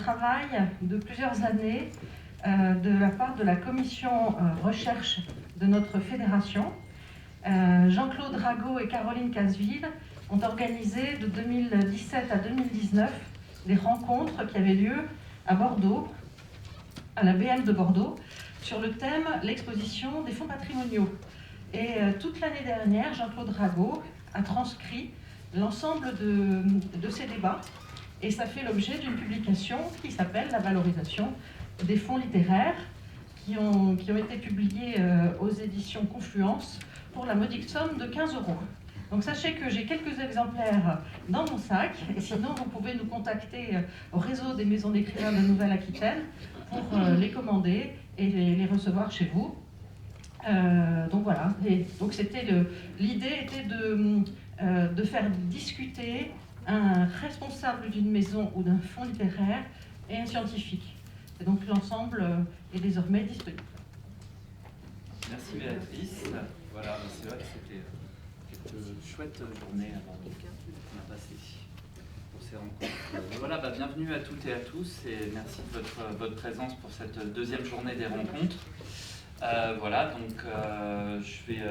travail de plusieurs années de la part de la commission recherche de notre fédération. Jean-Claude Rago et Caroline Casville ont organisé de 2017 à 2019 des rencontres qui avaient lieu à Bordeaux, à la BM de Bordeaux, sur le thème « L'exposition des fonds patrimoniaux ». Et toute l'année dernière, Jean-Claude Rago a transcrit l'ensemble de ces débats, et ça fait l'objet d'une publication qui s'appelle « La valorisation des fonds littéraires », qui ont été publiés aux éditions Confluence pour la modique somme de 15 €. Donc sachez que j'ai quelques exemplaires dans mon sac, et sinon vous pouvez nous contacter au réseau des maisons d'écrivains de Nouvelle-Aquitaine pour les commander et les recevoir chez vous. Donc voilà, et donc l'idée était de faire discuter un responsable d'une maison ou d'un fonds littéraire et un scientifique. Et donc l'ensemble est désormais disponible. Merci Béatrice. Voilà, c'est vrai que c'était quelques chouettes journées qu'on a passées pour ces rencontres. Voilà, bienvenue à toutes et à tous et merci de votre présence pour cette deuxième journée des rencontres. Voilà, donc je vais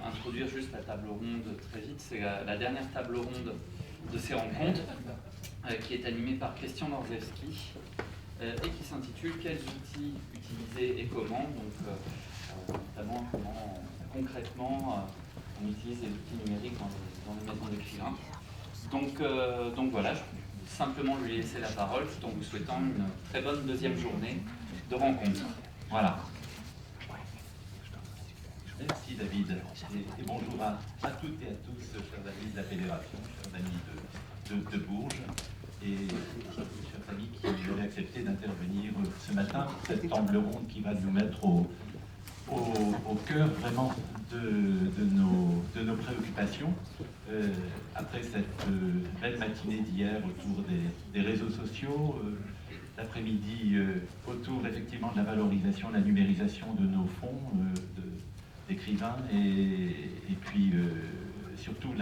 introduire juste la table ronde très vite. C'est la dernière table ronde de ces rencontres qui est animée par Christian Norzewski et qui s'intitule « Quels outils utiliser et comment ?» Donc notamment comment concrètement on utilise les outils numériques dans les maisons d'écrivains. Donc voilà, je vais simplement lui laisser la parole tout en vous souhaitant une très bonne deuxième journée de rencontre. Voilà. Merci David, et bonjour à toutes et à tous, chers amis de la Fédération, chers amis de Bourges, et chers amis qui auraient accepté d'intervenir ce matin pour cette table ronde qui va nous mettre au cœur vraiment de nos préoccupations. Après cette belle matinée d'hier autour des réseaux sociaux, l'après-midi autour effectivement de la valorisation, de la numérisation de nos fonds, d'écrivains, et puis surtout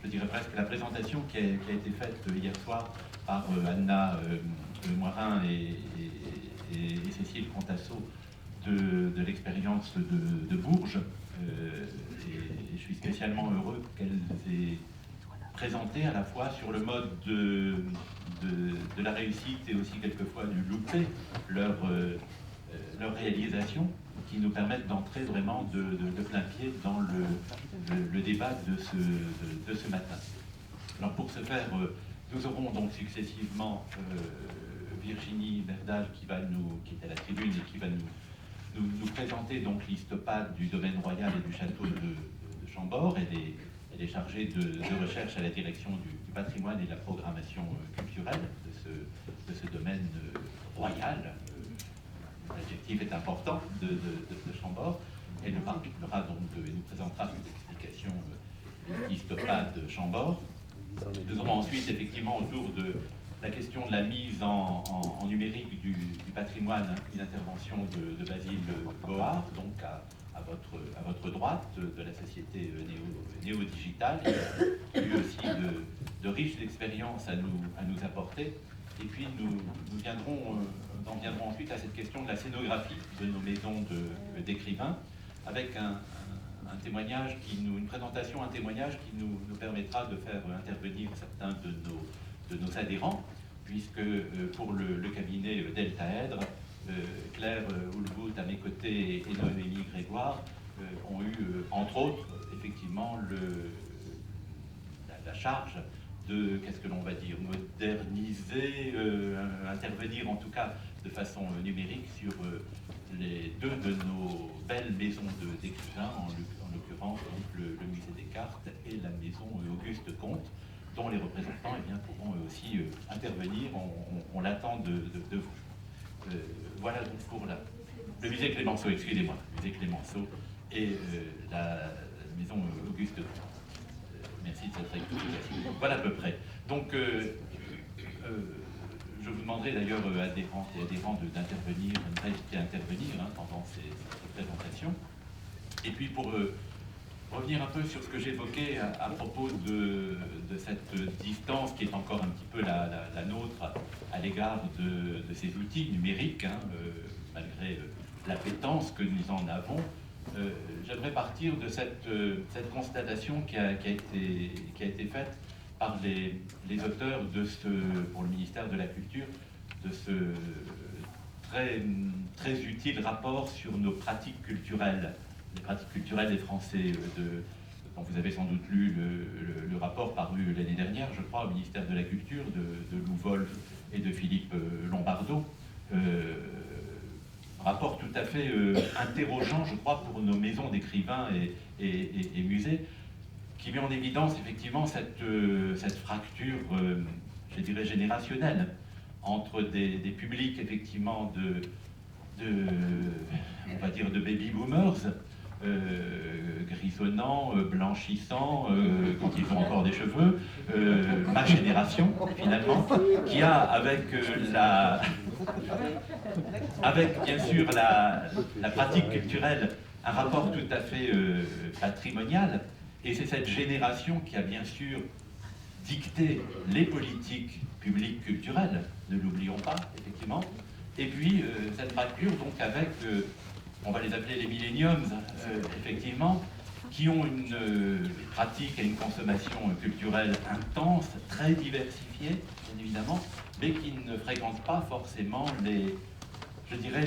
je dirais presque la présentation qui a été faite hier soir par Anna Moirin et Cécile Contasso de l'expérience de Bourges. Et je suis spécialement heureux qu'elles aient présenté à la fois sur le mode de la réussite et aussi quelquefois du loupé leur réalisation, qui nous permettent d'entrer vraiment de plein pied dans le débat de ce matin. Alors pour ce faire, nous aurons donc successivement Virginie Berdal qui est à la tribune et qui va nous présenter donc l'histopade du domaine royal et du château de Chambord. Elle est chargée de recherche à la direction du patrimoine et de la programmation culturelle de ce domaine royal. L'adjectif est important de Chambord. Elle nous parlera donc et nous présentera cette explication histopade de Chambord. Nous aurons ensuite effectivement autour de la question de la mise en numérique du patrimoine une intervention de Basile Bohard, donc à votre droite, de la société néo-digitale, qui a eu aussi de riches expériences à nous apporter. Et puis nous en viendrons ensuite à cette question de la scénographie de nos maisons d'écrivains, avec un témoignage une présentation, un témoignage qui nous permettra de faire intervenir certains de nos adhérents, puisque pour le cabinet Deltaèdre, Claire Houlbout à mes côtés et Noémie Grégoire ont eu, entre autres, effectivement la charge de, qu'est-ce que l'on va dire, moderniser, intervenir en tout cas de façon numérique sur les deux de nos belles maisons d'écrivains, en l'occurrence le musée des cartes et la maison Auguste Comte, dont les représentants pourront aussi intervenir, on l'attend de vous. Voilà donc pour le musée Clémenceau, excusez-moi, le musée Clémenceau et la maison Auguste Comte. Merci de cette rectification. Voilà à peu près. Donc, je vous demanderai d'ailleurs, adhérentes et adhérents, d'intervenir, de ne pas hésiter à intervenir pendant ces présentations. Et puis, pour revenir un peu sur ce que j'évoquais à propos de cette distance qui est encore un petit peu la nôtre à l'égard de ces outils numériques, hein, malgré l'appétence que nous en avons. J'aimerais partir de cette constatation qui a été faite par les auteurs pour le ministère de la Culture, de ce très utile rapport sur nos pratiques culturelles, les pratiques culturelles des Français. Dont vous avez sans doute lu le rapport paru l'année dernière, je crois, au ministère de la Culture, de Lou Wolf et de Philippe Lombardo. Rapport tout à fait interrogeant, je crois, pour nos maisons d'écrivains et musées, qui met en évidence effectivement cette fracture, je dirais, générationnelle entre des publics effectivement on va dire de baby boomers, grisonnants, blanchissants, quand ils ont encore des cheveux, ma génération finalement, qui a avec bien sûr la pratique culturelle un rapport tout à fait patrimonial, et c'est cette génération qui a bien sûr dicté les politiques publiques culturelles, ne l'oublions pas, effectivement, et puis cette fracture donc avec, on va les appeler les millenniums, effectivement, qui ont une pratique et une consommation culturelle intense, très diversifiée, bien évidemment, mais qui ne fréquentent pas forcément je dirais,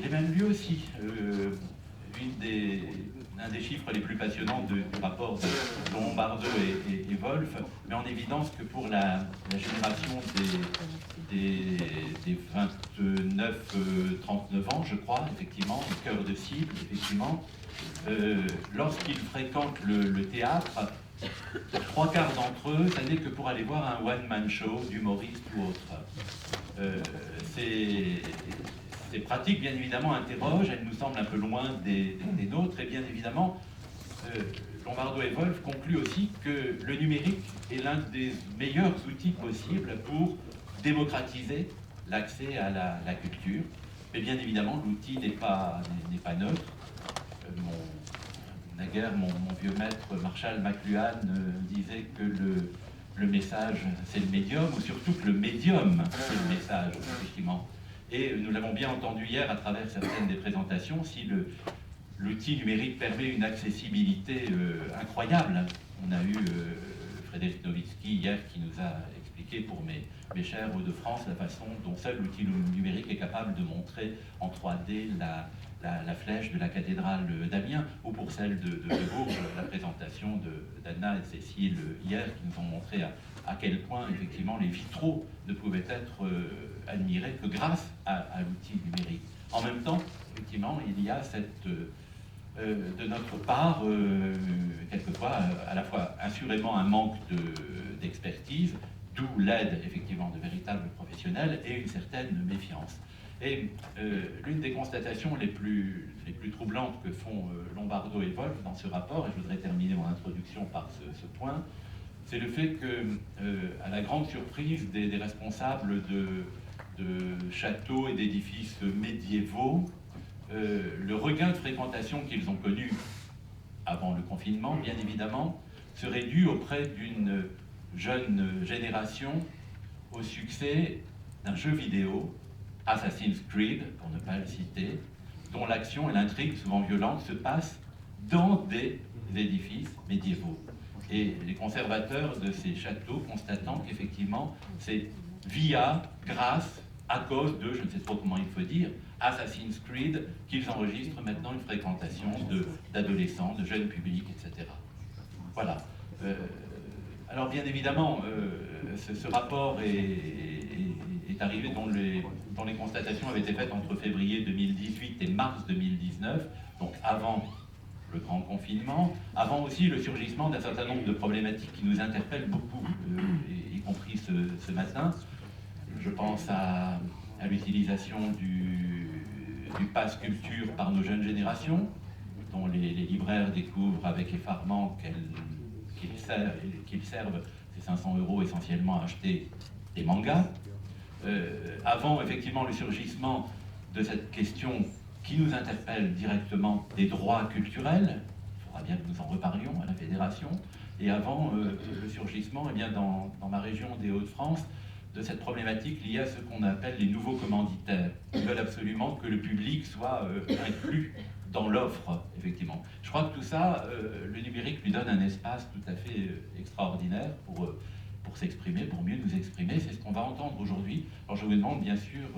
les mêmes lieux aussi. Un des chiffres les plus passionnants du rapport de Lombardo et Wolf met en évidence que pour la génération des 29-39 ans, je crois, effectivement, le cœur de cible, effectivement, lorsqu'ils fréquentent le théâtre, 3/4 d'entre eux, ça n'est que pour aller voir un one-man show d'humoriste ou autre. Ces pratiques, bien évidemment, interrogent, elles nous semblent un peu loin des nôtres, et bien évidemment, Lombardo et Wolf concluent aussi que le numérique est l'un des meilleurs outils possibles pour démocratiser l'accès à la culture. Mais bien évidemment, l'outil n'est pas neutre. Naguère, mon vieux maître Marshall McLuhan disait que le message, c'est le médium, ou surtout que le médium, c'est le message, effectivement. Et nous l'avons bien entendu hier à travers certaines des présentations, si l'outil numérique permet une accessibilité incroyable. On a eu Frédéric Nowitzki hier qui nous a expliqué pour mes chers Hauts-de-France la façon dont seul l'outil numérique est capable de montrer en 3D la flèche de la cathédrale d'Amiens, ou pour celle de Bourges, la présentation d'Anna et de Cécile hier, qui nous ont montré à quel point effectivement les vitraux ne pouvaient être admirés que grâce à l'outil numérique. En même temps, effectivement, il y a de notre part, quelquefois, à la fois assurément un manque d'expertise, d'où l'aide effectivement de véritables professionnels, et une certaine méfiance. Et l'une des constatations les plus troublantes que font Lombardo et Wolf dans ce rapport, et je voudrais terminer mon introduction par ce point, c'est le fait que, à la grande surprise des responsables de châteaux et d'édifices médiévaux, le regain de fréquentation qu'ils ont connu avant le confinement, bien évidemment, serait dû auprès d'une jeune génération au succès d'un jeu vidéo, Assassin's Creed, pour ne pas le citer, dont l'action et l'intrigue, souvent violente, se passent dans des édifices médiévaux. Et les conservateurs de ces châteaux constatant qu'effectivement, c'est grâce, à cause de, je ne sais trop comment il faut dire, Assassin's Creed, qu'ils enregistrent maintenant une fréquentation d'adolescents, de jeunes publics, etc. Voilà. Alors bien évidemment, ce rapport est arrivé dont les constatations avaient été faites entre février 2018 et mars 2019, donc avant le grand confinement, avant aussi le surgissement d'un certain nombre de problématiques qui nous interpellent beaucoup, y compris ce matin. Je pense à l'utilisation du pass culture par nos jeunes générations, dont les libraires découvrent avec effarement qu'ils servent ces 500 € essentiellement à acheter des mangas. Avant effectivement le surgissement de cette question qui nous interpelle directement des droits culturels. Il faut faudra bien que nous en reparlions à la Fédération, et avant le surgissement, eh bien, dans ma région des Hauts-de-France, de cette problématique liée à ce qu'on appelle les nouveaux commanditaires. Ils veulent absolument que le public soit inclus dans l'offre, effectivement. Je crois que tout ça, le numérique lui donne un espace tout à fait extraordinaire pour s'exprimer, pour mieux nous exprimer. C'est ce qu'on va entendre aujourd'hui. Alors je vous demande bien sûr,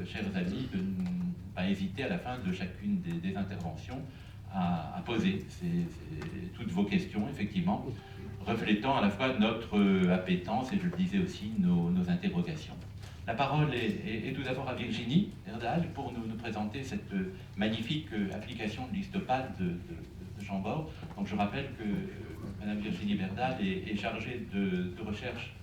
chers amis, de ne pas hésiter à la fin de chacune des interventions à poser toutes vos questions, effectivement, reflétant à la fois notre appétence et, je le disais aussi, nos interrogations. La parole est tout d'abord à Virginie Herdal pour nous présenter cette magnifique application de l'histopad de Chambord. Donc je rappelle que Madame Virginie Herdal est chargée de recherche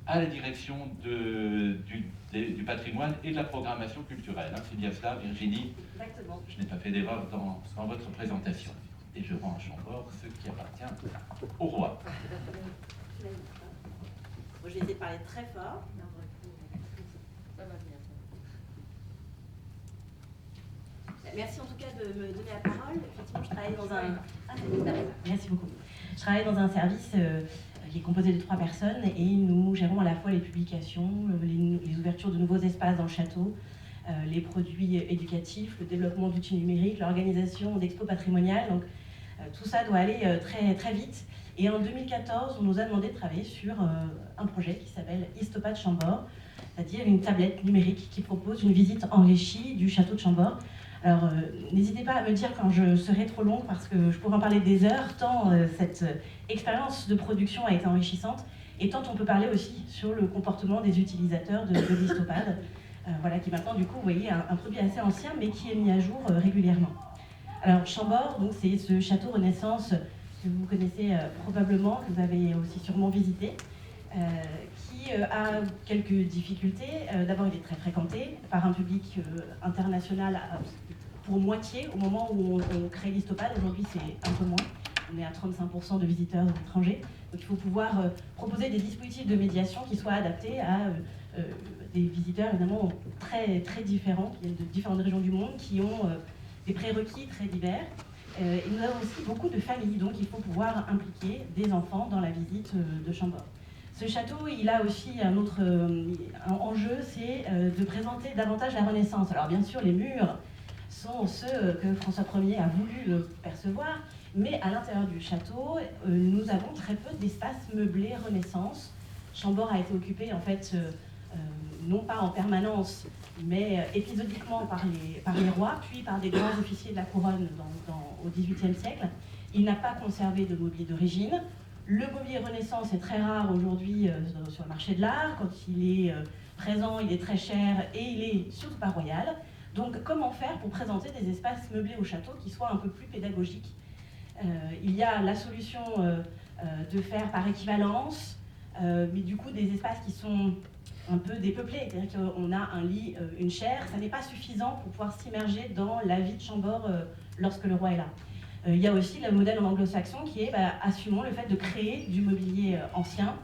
à la direction du patrimoine et de la programmation culturelle. C'est bien cela, Virginie? Exactement. Je n'ai pas fait d'erreur dans votre présentation. Et je rends à Chambord ce qui appartient au roi. Bon, je vais essayer de parler très fort. Merci en tout cas de me donner la parole. Effectivement, je travaille dans un... Merci beaucoup. Je travaille dans un service qui est composé de 3 personnes et nous gérons à la fois les publications, les ouvertures de nouveaux espaces dans le château, les produits éducatifs, le développement d'outils numériques, l'organisation d'expos patrimoniales. Donc tout ça doit aller très, très vite. Et en 2014, on nous a demandé de travailler sur un projet qui s'appelle Histopad Chambord, c'est-à-dire une tablette numérique qui propose une visite enrichie du château de Chambord. Alors, n'hésitez pas à me dire quand je serai trop longue, parce que je pourrais en parler des heures, tant cette expérience de production a été enrichissante, et tant on peut parler aussi sur le comportement des utilisateurs de l'histopad, voilà, qui maintenant, du coup, vous voyez, un produit assez ancien, mais qui est mis à jour régulièrement. Alors, Chambord, donc, c'est ce château Renaissance que vous connaissez probablement, que vous avez aussi sûrement visité, qui a quelques difficultés. D'abord, il est très fréquenté par un public international pour moitié au moment où on crée l'histopad. Aujourd'hui, c'est un peu moins. On est à 35% de visiteurs étrangers. Donc, il faut pouvoir proposer des dispositifs de médiation qui soient adaptés à des visiteurs évidemment très, très différents, qui viennent de différentes régions du monde, qui ont des prérequis très divers. Et nous avons aussi beaucoup de familles, donc il faut pouvoir impliquer des enfants dans la visite de Chambord. Ce château, il a aussi un autre enjeu, c'est de présenter davantage la Renaissance. Alors bien sûr, les murs sont ceux que François Ier a voulu percevoir, mais à l'intérieur du château, nous avons très peu d'espace meublé Renaissance. Chambord a été occupé en fait, non pas en permanence, mais épisodiquement par les rois, puis par des grands officiers de la couronne au XVIIIe siècle. Il n'a pas conservé de mobilier d'origine. Le mobilier Renaissance est très rare aujourd'hui sur le marché de l'art. Quand il est présent, il est très cher et il est surtout pas royal. Donc comment faire pour présenter des espaces meublés au château qui soient un peu plus pédagogiques? Il y a la solution de faire par équivalence, mais du coup des espaces qui sont un peu dépeuplés, c'est-à-dire qu'on a un lit, une chaire, ça n'est pas suffisant pour pouvoir s'immerger dans la vie de Chambord lorsque le roi est là. Il y a aussi le modèle en anglo-saxon qui est assumons le fait de créer du mobilier ancien,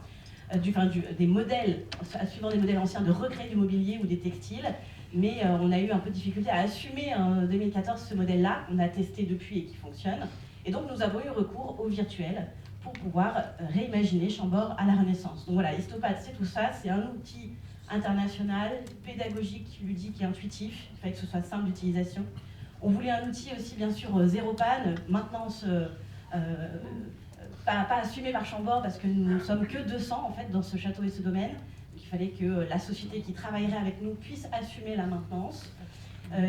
des modèles, suivant des modèles anciens, de recréer du mobilier ou des textiles, mais on a eu un peu de difficulté à assumer en 2014 ce modèle-là, on a testé depuis et qui fonctionne, et donc nous avons eu recours au virtuel pour pouvoir réimaginer Chambord à la Renaissance. Donc voilà, Histopad, c'est tout ça, c'est un outil international, pédagogique, ludique et intuitif, il fallait que ce soit simple d'utilisation. On voulait un outil aussi, bien sûr, zéro panne, maintenance pas assumée par Chambord, parce que nous ne sommes que 200 en fait dans ce château et ce domaine. Donc, il fallait que la société qui travaillerait avec nous puisse assumer la maintenance.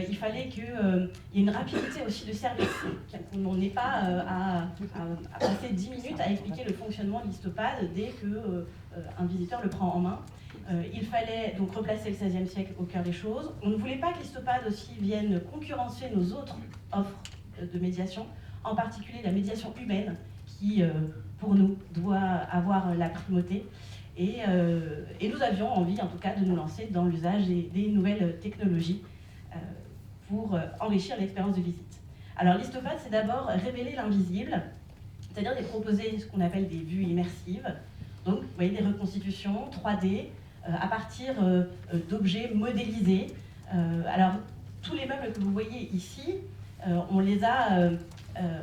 Il fallait qu'il y ait une rapidité aussi de service, qu'on n'ait pas à passer 10 minutes à expliquer le fonctionnement de l'histopad dès qu'un visiteur le prend en main. Il fallait donc replacer le XVIe siècle au cœur des choses. On ne voulait pas que l'histopad aussi vienne concurrencer nos autres offres de médiation, en particulier la médiation humaine, qui, pour nous, doit avoir la primauté. Et nous avions envie, en tout cas, de nous lancer dans l'usage des nouvelles technologies pour enrichir l'expérience de visite. Alors l'histopad, c'est d'abord révéler l'invisible, c'est-à-dire de proposer ce qu'on appelle des vues immersives. Donc, vous voyez, des reconstitutions 3D à partir d'objets modélisés. Alors, tous les meubles que vous voyez ici, on les a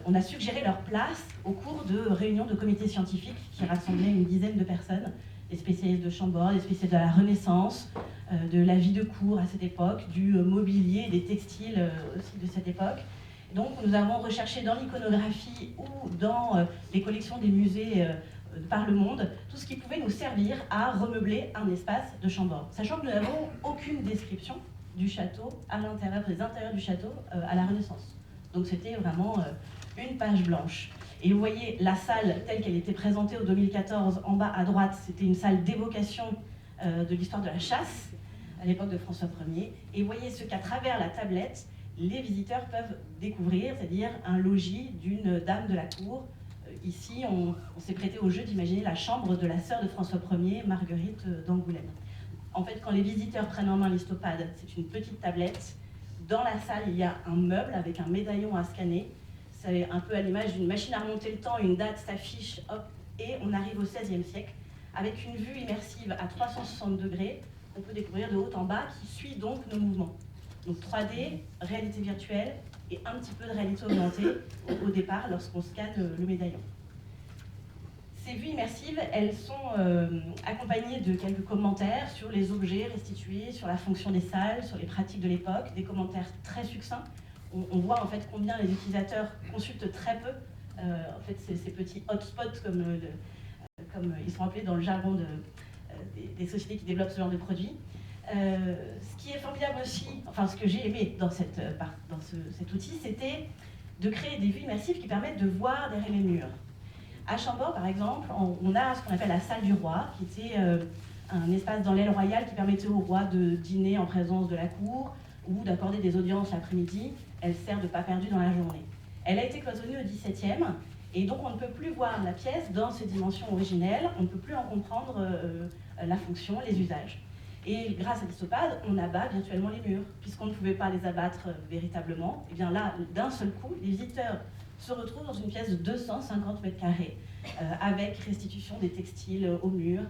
on a suggéré leur place au cours de réunions de comités scientifiques qui rassemblaient une dizaine de personnes, des spécialistes de Chambord, des spécialistes de la Renaissance, de la vie de cour à cette époque, du mobilier, des textiles aussi de cette époque. Donc nous avons recherché dans l'iconographie ou dans les collections des musées par le monde tout ce qui pouvait nous servir à remeubler un espace de Chambord, sachant que nous n'avons aucune description du château à l'intérieur, des intérieurs du château à la Renaissance. Donc c'était vraiment une page blanche. Et vous voyez la salle telle qu'elle était présentée en 2014, en bas à droite, c'était une salle d'évocation de l'histoire de la chasse à l'époque de François Ier. Et vous voyez ce qu'à travers la tablette, les visiteurs peuvent découvrir, c'est-à-dire un logis d'une dame de la cour. Ici, on s'est prêté au jeu d'imaginer la chambre de la sœur de François Ier, Marguerite d'Angoulême. En fait, quand les visiteurs prennent en main l'histopade, c'est une petite tablette. Dans la salle, il y a un meuble avec un médaillon à scanner. C'est un peu à l'image d'une machine à remonter le temps, une date s'affiche, hop, et on arrive au XVIe siècle, avec une vue immersive à 360 degrés, on peut découvrir de haut en bas, qui suit donc nos mouvements. Donc 3D, réalité virtuelle, et un petit peu de réalité augmentée au départ, lorsqu'on scanne le médaillon. Ces vues immersives, elles sont accompagnées de quelques commentaires sur les objets restitués, sur la fonction des salles, sur les pratiques de l'époque, des commentaires très succincts. On voit en fait combien les utilisateurs consultent très peu en fait, ces petits hotspots, comme ils sont appelés dans le jargon des sociétés qui développent ce genre de produits. Ce qui est formidable aussi, enfin ce que j'ai aimé dans cet outil, c'était de créer des vues immersives qui permettent de voir derrière les murs. À Chambord, par exemple, on a ce qu'on appelle la salle du roi, qui était un espace dans l'aile royale qui permettait au roi de dîner en présence de la cour ou d'accorder des audiences l'après-midi. Elle sert de pas perdu dans la journée. Elle a été cloisonnée au XVIIe, et donc on ne peut plus voir la pièce dans ses dimensions originelles, on ne peut plus en comprendre la fonction, les usages. Et grâce à l'histopade, on abat virtuellement les murs, puisqu'on ne pouvait pas les abattre véritablement. Et bien là, d'un seul coup, les visiteurs se retrouvent dans une pièce de 250 mètres carrés, avec restitution des textiles au mur,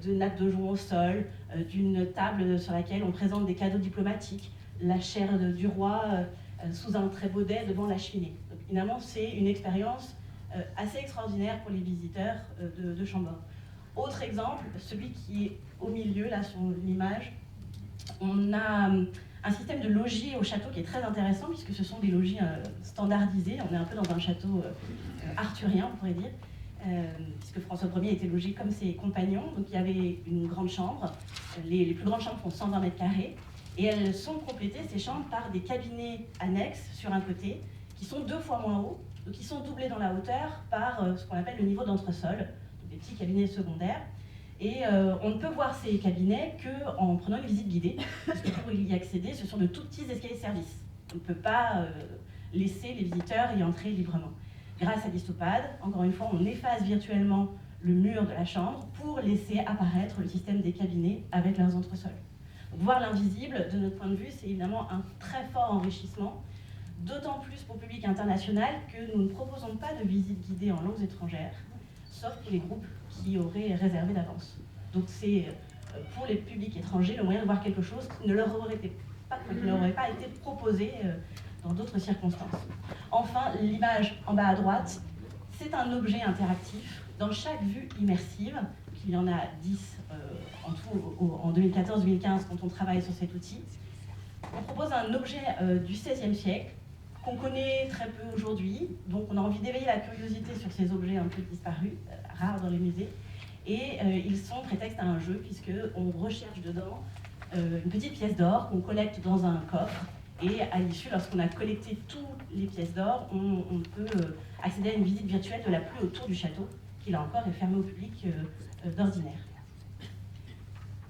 de nappes de jonc au sol, d'une table sur laquelle on présente des cadeaux diplomatiques, la chair du roi sous un très beau dais devant la cheminée. Donc, finalement, c'est une expérience assez extraordinaire pour les visiteurs de Chambord. Autre exemple, celui qui est au milieu, là, sur l'image, on a un système de logis au château qui est très intéressant, puisque ce sont des logis standardisés. On est un peu dans un château arthurien, on pourrait dire, puisque François Ier était logé comme ses compagnons. Donc il y avait une grande chambre. Les plus grandes chambres font 120 mètres carrés. Et elles sont complétées, ces chambres, par des cabinets annexes sur un côté, qui sont 2 fois moins hauts, donc qui sont doublés dans la hauteur par ce qu'on appelle le niveau d'entresol, des petits cabinets secondaires. Et on ne peut voir ces cabinets qu'en prenant une visite guidée, parce que pour y accéder, ce sont de tout petits escaliers de service. On ne peut pas laisser les visiteurs y entrer librement. Grâce à l'histopade, encore une fois, on efface virtuellement le mur de la chambre pour laisser apparaître le système des cabinets avec leurs entresols. Voir l'invisible, de notre point de vue, c'est évidemment un très fort enrichissement, d'autant plus pour le public international que nous ne proposons pas de visite guidée en langues étrangères, sauf pour les groupes qui auraient réservé d'avance. Donc c'est pour les publics étrangers le moyen de voir quelque chose qui ne leur aurait pas été proposé dans d'autres circonstances. Enfin, l'image en bas à droite, c'est un objet interactif. Dans chaque vue immersive, il y en a 10 en tout en 2014-2015 quand on travaille sur cet outil, on propose un objet du XVIe siècle qu'on connaît très peu aujourd'hui, donc on a envie d'éveiller la curiosité sur ces objets un peu disparus, rares dans les musées, et ils sont prétexte à un jeu puisqu'on recherche dedans une petite pièce d'or qu'on collecte dans un coffre, et à l'issue, lorsqu'on a collecté toutes les pièces d'or, on peut accéder à une visite virtuelle de la pluie autour du château, qui là encore est fermée au public d'ordinaire.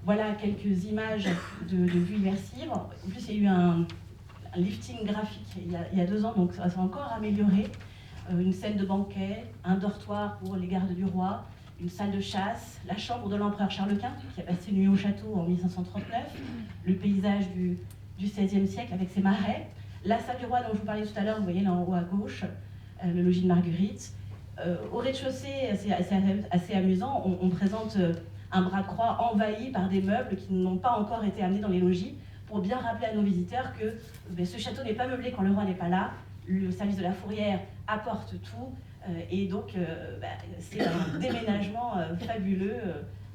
Voilà quelques images de vues immersives. En plus, il y a eu un lifting graphique il y a 2 ans, donc ça s'est encore amélioré. Une scène de banquet, un dortoir pour les gardes du roi, une salle de chasse, la chambre de l'empereur Charles Quint, qui a passé nuit au château en 1539, le paysage du XVIe siècle avec ses marais, la salle du roi dont je vous parlais tout à l'heure, vous voyez là en haut à gauche, le logis de Marguerite. Au rez-de-chaussée, c'est assez amusant, on présente un bras de croix envahi par des meubles qui n'ont pas encore été amenés dans les logis, pour bien rappeler à nos visiteurs que ce château n'est pas meublé quand le roi n'est pas là, le service de la Fourrière apporte tout, et donc c'est un déménagement fabuleux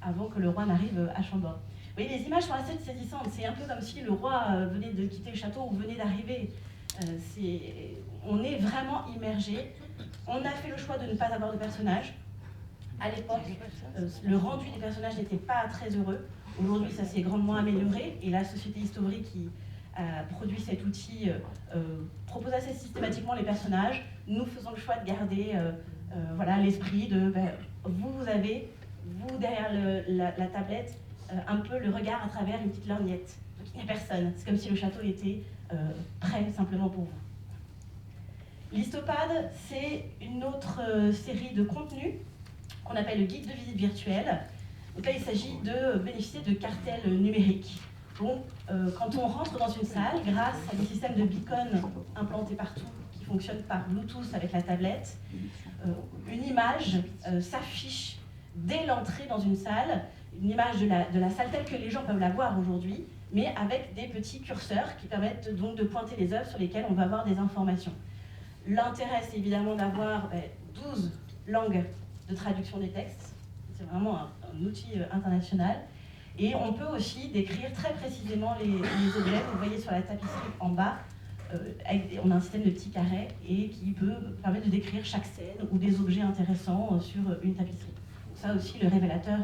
avant que le roi n'arrive à Chambord. Vous voyez, les images sont assez saisissantes, c'est un peu comme si le roi venait de quitter le château ou venait d'arriver. On est vraiment immergé. On a fait le choix de ne pas avoir de personnages. À l'époque, le rendu des personnages n'était pas très heureux. Aujourd'hui, ça s'est grandement amélioré, et la société Histovery qui a produit cet outil propose assez systématiquement les personnages. Nous faisons le choix de garder voilà, l'esprit de vous avez, vous derrière la tablette, un peu le regard à travers une petite lorgnette. Donc il n'y a personne. C'est comme si le château était prêt simplement pour vous. L'Histopade, c'est une autre série de contenus qu'on appelle le guide de visite virtuelle. Donc là, il s'agit de bénéficier de cartels numériques. Donc, quand on rentre dans une salle, grâce à des systèmes de beacons implantés partout, qui fonctionnent par Bluetooth avec la tablette, une image s'affiche dès l'entrée dans une salle, une image de la salle telle que les gens peuvent la voir aujourd'hui, mais avec des petits curseurs qui permettent donc de pointer les œuvres sur lesquelles on va avoir des informations. L'intérêt, c'est évidemment d'avoir 12 langues de traduction des textes. C'est vraiment un outil international. Et on peut aussi décrire très précisément les objets. Vous voyez sur la tapisserie en bas, on a un système de petits carrés et qui peut permettre de décrire chaque scène ou des objets intéressants sur une tapisserie. Donc ça aussi, le révélateur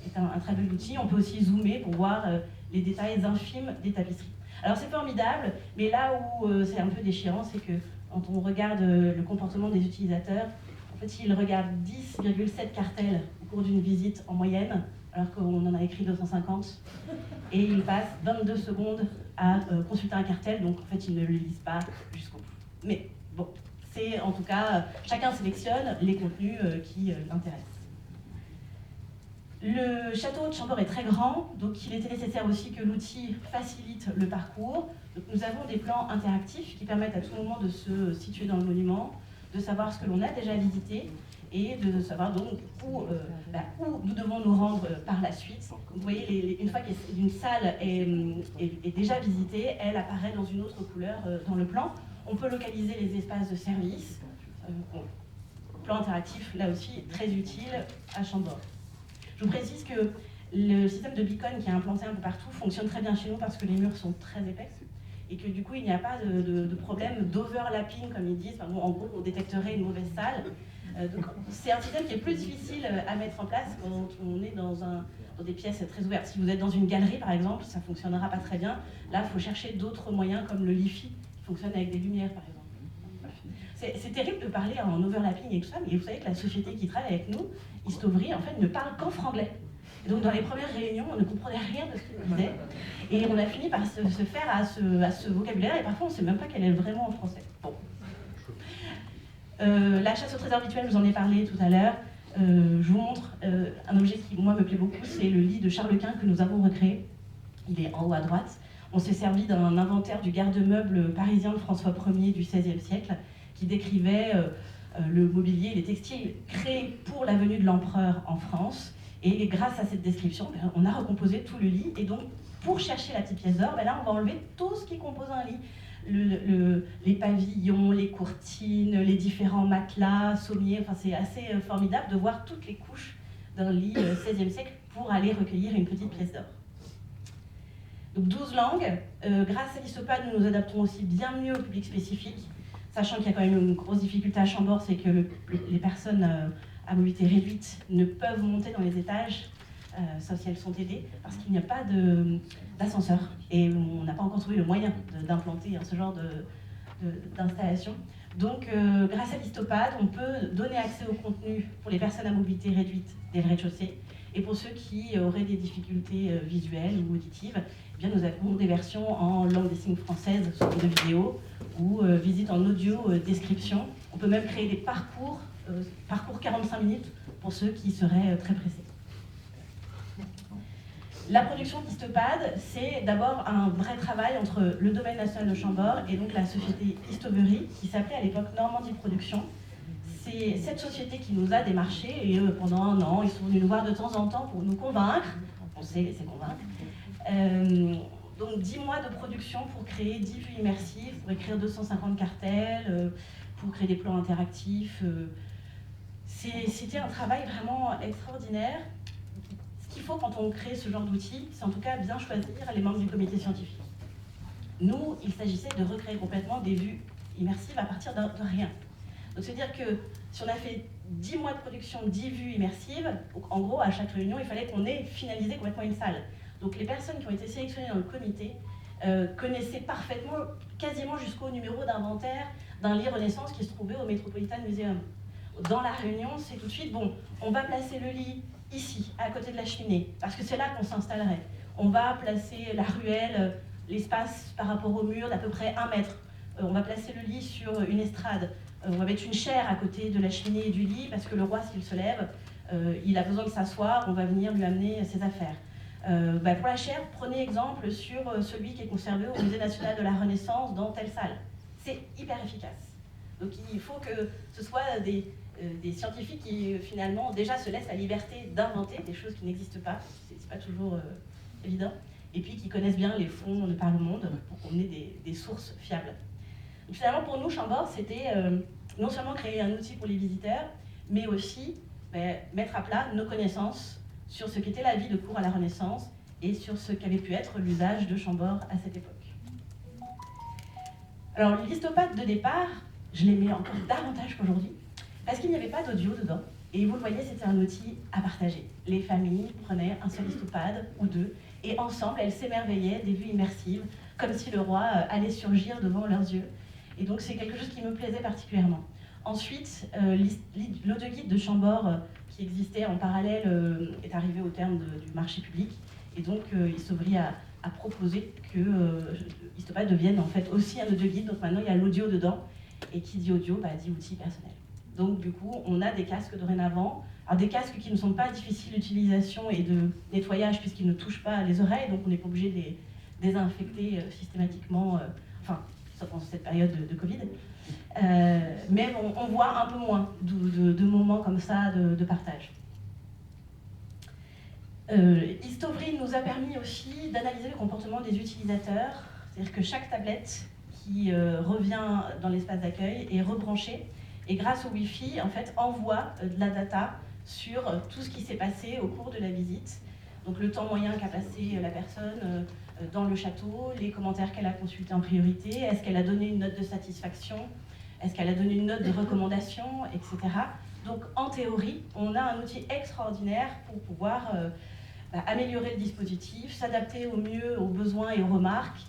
est un très bel outil. On peut aussi zoomer pour voir les détails infimes des tapisseries. Alors c'est formidable, mais là où c'est un peu déchirant, c'est que quand on regarde le comportement des utilisateurs, en fait, ils regardent 10,7 cartels au cours d'une visite en moyenne, alors qu'on en a écrit 250, et ils passent 22 secondes à consulter un cartel, donc en fait ils ne le lisent pas jusqu'au bout. Mais bon, c'est en tout cas, chacun sélectionne les contenus qui l'intéressent. Le château de Chambord est très grand, donc il était nécessaire aussi que l'outil facilite le parcours. Donc nous avons des plans interactifs qui permettent à tout moment de se situer dans le monument, de savoir ce que l'on a déjà visité et de savoir donc où nous devons nous rendre par la suite. Vous voyez, une fois qu'une salle est déjà visitée, elle apparaît dans une autre couleur dans le plan. On peut localiser les espaces de service. Plan interactif, là aussi, très utile à Chambord. Je vous précise que le système de beacon qui est implanté un peu partout fonctionne très bien chez nous parce que les murs sont très épais et que du coup il n'y a pas de problème d'overlapping comme ils disent. Enfin, bon, en gros, on détecterait une mauvaise salle. Donc c'est un système qui est plus difficile à mettre en place quand on est dans des pièces très ouvertes. Si vous êtes dans une galerie par exemple, ça ne fonctionnera pas très bien. Là, il faut chercher d'autres moyens comme le Li-Fi qui fonctionne avec des lumières par exemple. C'est terrible de parler en overlapping et tout ça, mais vous savez que la société qui travaille avec nous, Histovery, en fait, ne parle qu'en franglais. Et donc dans les premières réunions, on ne comprenait rien de ce qu'ils disaient. Et on a fini par se faire à ce vocabulaire, et parfois on ne sait même pas quel est vraiment en français. Bon. La chasse au trésor virtuel, je vous en ai parlé tout à l'heure. Je vous montre un objet qui, moi, me plaît beaucoup, c'est le lit de Charles Quint que nous avons recréé. Il est en haut à droite. On s'est servi d'un inventaire du garde-meuble parisien de François Ier du XVIe siècle, qui décrivait le mobilier et les textiles créés pour la venue de l'empereur en France. Et grâce à cette description, on a recomposé tout le lit. Et donc, pour chercher la petite pièce d'or, là, on va enlever tout ce qui compose un lit. Les pavillons, les courtines, les différents matelas, sommiers. Enfin, c'est assez formidable de voir toutes les couches d'un lit XVIe siècle pour aller recueillir une petite pièce d'or. Donc 12 langues. Grâce à l'Histopade, nous nous adaptons aussi bien mieux au public spécifique. Sachant qu'il y a quand même une grosse difficulté à Chambord, c'est que les personnes à mobilité réduite ne peuvent monter dans les étages, sauf si elles sont aidées, parce qu'il n'y a pas d'ascenseur. Et on n'a pas encore trouvé le moyen d'implanter ce genre d'installation. Donc, grâce à l'Histopade, on peut donner accès au contenu pour les personnes à mobilité réduite dès le rez-de-chaussée. Et pour ceux qui auraient des difficultés visuelles ou auditives, eh bien, nous avons des versions en langue des signes française sous forme de vidéo ou visite en audio description. On peut même créer des parcours 45 minutes pour ceux qui seraient très pressés. La production d'Histopade, c'est d'abord un vrai travail entre le domaine national de Chambord et donc la société Histovery, qui s'appelait à l'époque Normandie Production. C'est cette société qui nous a démarchés et pendant un an, ils sont venus nous voir de temps en temps pour nous convaincre. On sait laisser convaincre. Donc 10 mois de production pour créer 10 vues immersives, pour écrire 250 cartels, pour créer des plans interactifs. C'était un travail vraiment extraordinaire. Ce qu'il faut quand on crée ce genre d'outils, c'est en tout cas bien choisir les membres du comité scientifique. Nous, il s'agissait de recréer complètement des vues immersives à partir de rien. Donc c'est-à-dire que si on a fait 10 mois de production, 10 vues immersives, en gros, à chaque réunion, il fallait qu'on ait finalisé complètement une salle. Donc les personnes qui ont été sélectionnées dans le comité connaissaient parfaitement, quasiment jusqu'au numéro d'inventaire d'un lit Renaissance qui se trouvait au Metropolitan Museum. Dans la réunion, c'est tout de suite, bon, on va placer le lit ici, à côté de la cheminée, parce que c'est là qu'on s'installerait. On va placer la ruelle, l'espace par rapport au mur d'à peu près 1 mètre. On va placer le lit sur une estrade. On va mettre une chaire à côté de la cheminée et du lit, parce que le roi, s'il se lève, il a besoin de s'asseoir, on va venir lui amener ses affaires. Pour la chaire, prenez exemple sur celui qui est conservé au Musée national de la Renaissance dans telle salle. C'est hyper efficace. Donc il faut que ce soit des scientifiques qui finalement déjà se laissent la liberté d'inventer des choses qui n'existent pas, c'est pas toujours évident, et puis qui connaissent bien les fonds de par le monde pour qu'on ait des sources fiables. Donc, finalement pour nous, Chambord, c'était non seulement créer un outil pour les visiteurs, mais aussi mettre à plat nos connaissances sur ce qu'était la vie de cour à la Renaissance et sur ce qu'avait pu être l'usage de Chambord à cette époque. Alors l'histopathe de départ, je l'aimais encore davantage qu'aujourd'hui, parce qu'il n'y avait pas d'audio dedans, et vous le voyez, c'était un outil à partager. Les familles prenaient un seul histopade ou deux, et ensemble, elles s'émerveillaient des vues immersives, comme si le roi allait surgir devant leurs yeux. Et donc c'est quelque chose qui me plaisait particulièrement. Ensuite, l'audioguide de Chambord, qui existait en parallèle, est arrivé au terme du marché public, et donc Histovery a proposé que Histopad devienne en fait aussi un audioguide. Donc maintenant il y a l'audio dedans, et qui dit audio dit outil personnel. Donc du coup on a des casques dorénavant, alors des casques qui ne sont pas difficiles d'utilisation et de nettoyage puisqu'ils ne touchent pas les oreilles, donc on n'est pas obligé de les désinfecter systématiquement, sauf en cette période de Covid. Mais on voit un peu moins de moments comme ça de partage. Histovery nous a permis aussi d'analyser le comportement des utilisateurs, c'est-à-dire que chaque tablette qui revient dans l'espace d'accueil est rebranchée et grâce au Wi-Fi, en fait, envoie de la data sur tout ce qui s'est passé au cours de la visite. Donc le temps moyen qu'a passé la personne dans le château, les commentaires qu'elle a consultés en priorité, est-ce qu'elle a donné une note de satisfaction, est-ce qu'elle a donné une note de recommandation, etc. Donc en théorie, on a un outil extraordinaire pour pouvoir améliorer le dispositif, s'adapter au mieux aux besoins et aux remarques.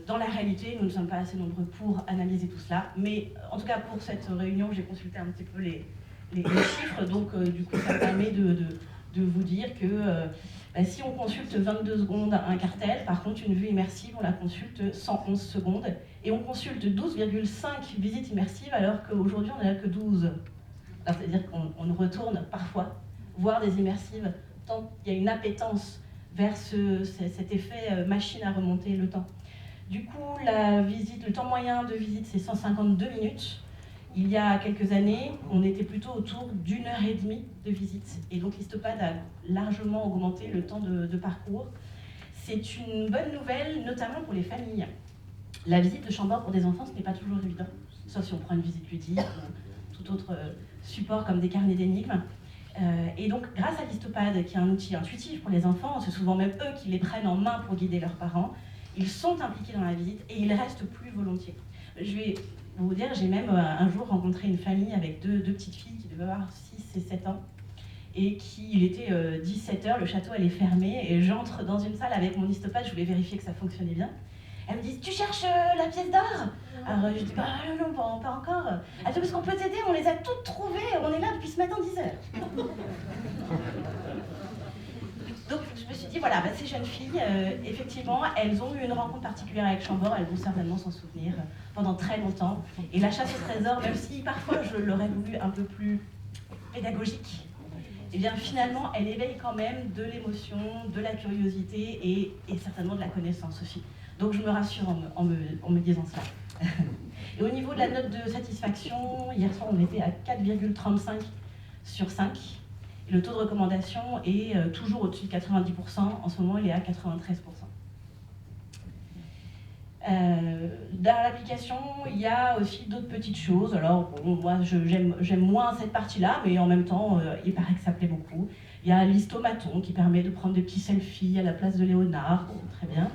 Dans la réalité, nous ne sommes pas assez nombreux pour analyser tout cela, mais en tout cas pour cette réunion, j'ai consulté un petit peu les chiffres, donc du coup ça permet de vous dire que si on consulte 22 secondes un cartel, par contre une vue immersive, on la consulte 111 secondes, et on consulte 12,5 visites immersives alors qu'aujourd'hui on n'en a que 12. C'est-à-dire qu'on retourne parfois voir des immersives tant il y a une appétence vers cet effet machine à remonter le temps. Du coup, le temps moyen de visite, c'est 152 minutes. Il y a quelques années, on était plutôt autour d'1 heure et demie de visite. Et donc, Histopad a largement augmenté le temps de parcours. C'est une bonne nouvelle, notamment pour les familles. La visite de Chambord pour des enfants, ce n'est pas toujours évident, sauf si on prend une visite ludique ou tout autre support comme des carnets d'énigmes. Et donc, grâce à l'Histopad, qui est un outil intuitif pour les enfants, c'est souvent même eux qui les prennent en main pour guider leurs parents, ils sont impliqués dans la visite et ils restent plus volontiers. Je vais vous dire, j'ai même un jour rencontré une famille avec deux petites filles qui devaient avoir 6 et 7 ans, et il était 17h, le château allait fermer, et j'entre dans une salle avec mon Histopad, je voulais vérifier que ça fonctionnait bien. Elle me dit, tu cherches la pièce d'or? Alors je dis, non, pas encore. Elle dit, parce qu'on peut t'aider, on les a toutes trouvées, on est là depuis ce matin 10h. Donc je me suis dit, voilà, ces jeunes filles, effectivement, elles ont eu une rencontre particulière avec Chambord, elles vont certainement s'en souvenir pendant très longtemps. Et la chasse au trésor, même si parfois je l'aurais voulu un peu plus pédagogique, et bien finalement, elle éveille quand même de l'émotion, de la curiosité et certainement de la connaissance aussi. Donc je me rassure en me disant cela. Et au niveau de la note de satisfaction, hier soir on était à 4,35 sur 5. Et le taux de recommandation est toujours au-dessus de 90%. En ce moment, il est à 93%. Dans l'application, il y a aussi d'autres petites choses. Alors, bon, moi, j'aime moins cette partie-là, mais en même temps, il paraît que ça plaît beaucoup. Il y a l'histomaton qui permet de prendre des petits selfies à la place de Léonard. Bon, très bien.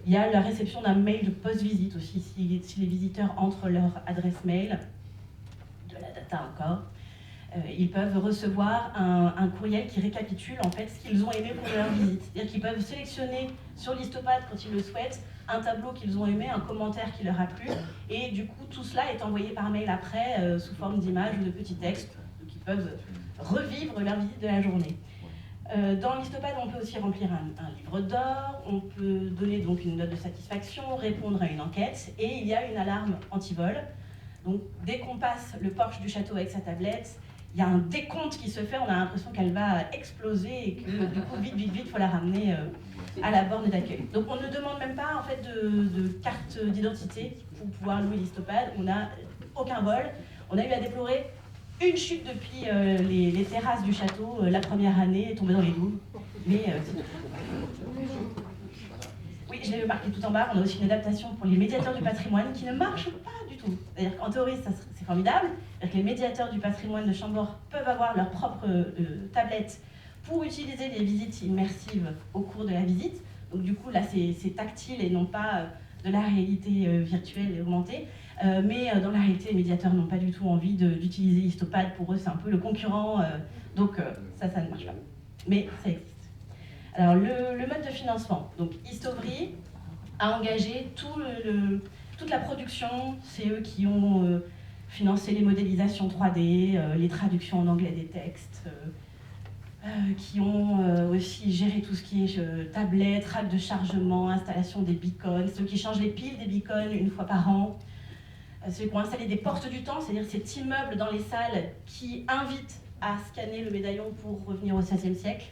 Il y a la réception d'un mail de post-visite aussi, si les visiteurs entrent leur adresse mail, de la data encore. Ils peuvent recevoir un courriel qui récapitule en fait ce qu'ils ont aimé pour leur visite. C'est-à-dire qu'ils peuvent sélectionner sur l'histopad quand ils le souhaitent un tableau qu'ils ont aimé, un commentaire qui leur a plu, et du coup tout cela est envoyé par mail après sous forme d'images ou de petits textes, donc ils peuvent revivre leur visite de la journée. Dans l'histopad, on peut aussi remplir un livre d'or, on peut donner donc une note de satisfaction, répondre à une enquête, et il y a une alarme anti-vol. Donc dès qu'on passe le porche du château avec sa tablette, il y a un décompte qui se fait, on a l'impression qu'elle va exploser et que du coup, vite, il faut la ramener à la borne d'accueil. Donc on ne demande même pas en fait de carte d'identité pour pouvoir louer l'histopad, on n'a aucun vol. On a eu à déplorer une chute depuis les terrasses du château la première année, est tombée dans les douves, mais c'est tout. Oui, je l'ai marqué tout en bas, on a aussi une adaptation pour les médiateurs du patrimoine qui ne marche pas du tout. C'est-à-dire qu'en théorie, c'est formidable. C'est-à-dire que les médiateurs du patrimoine de Chambord peuvent avoir leur propre tablette pour utiliser les visites immersives au cours de la visite. Donc du coup, là, c'est tactile et non pas de la réalité virtuelle et augmentée. Mais dans la réalité, les médiateurs n'ont pas du tout envie d'utiliser Histopad. Pour eux, c'est un peu le concurrent. Donc ça ne marche pas. Mais ça existe. Alors, le mode de financement. Donc, Histovry a engagé toute la production. C'est eux qui ont financé les modélisations 3D, les traductions en anglais des textes, qui ont aussi géré tout ce qui est tablettes, racks de chargement, installation des beacons, ceux qui changent les piles des beacons une fois par an, ceux qui ont installé des portes du temps, c'est-à-dire ces petits meubles dans les salles qui invitent à scanner le médaillon pour revenir au XVIe siècle.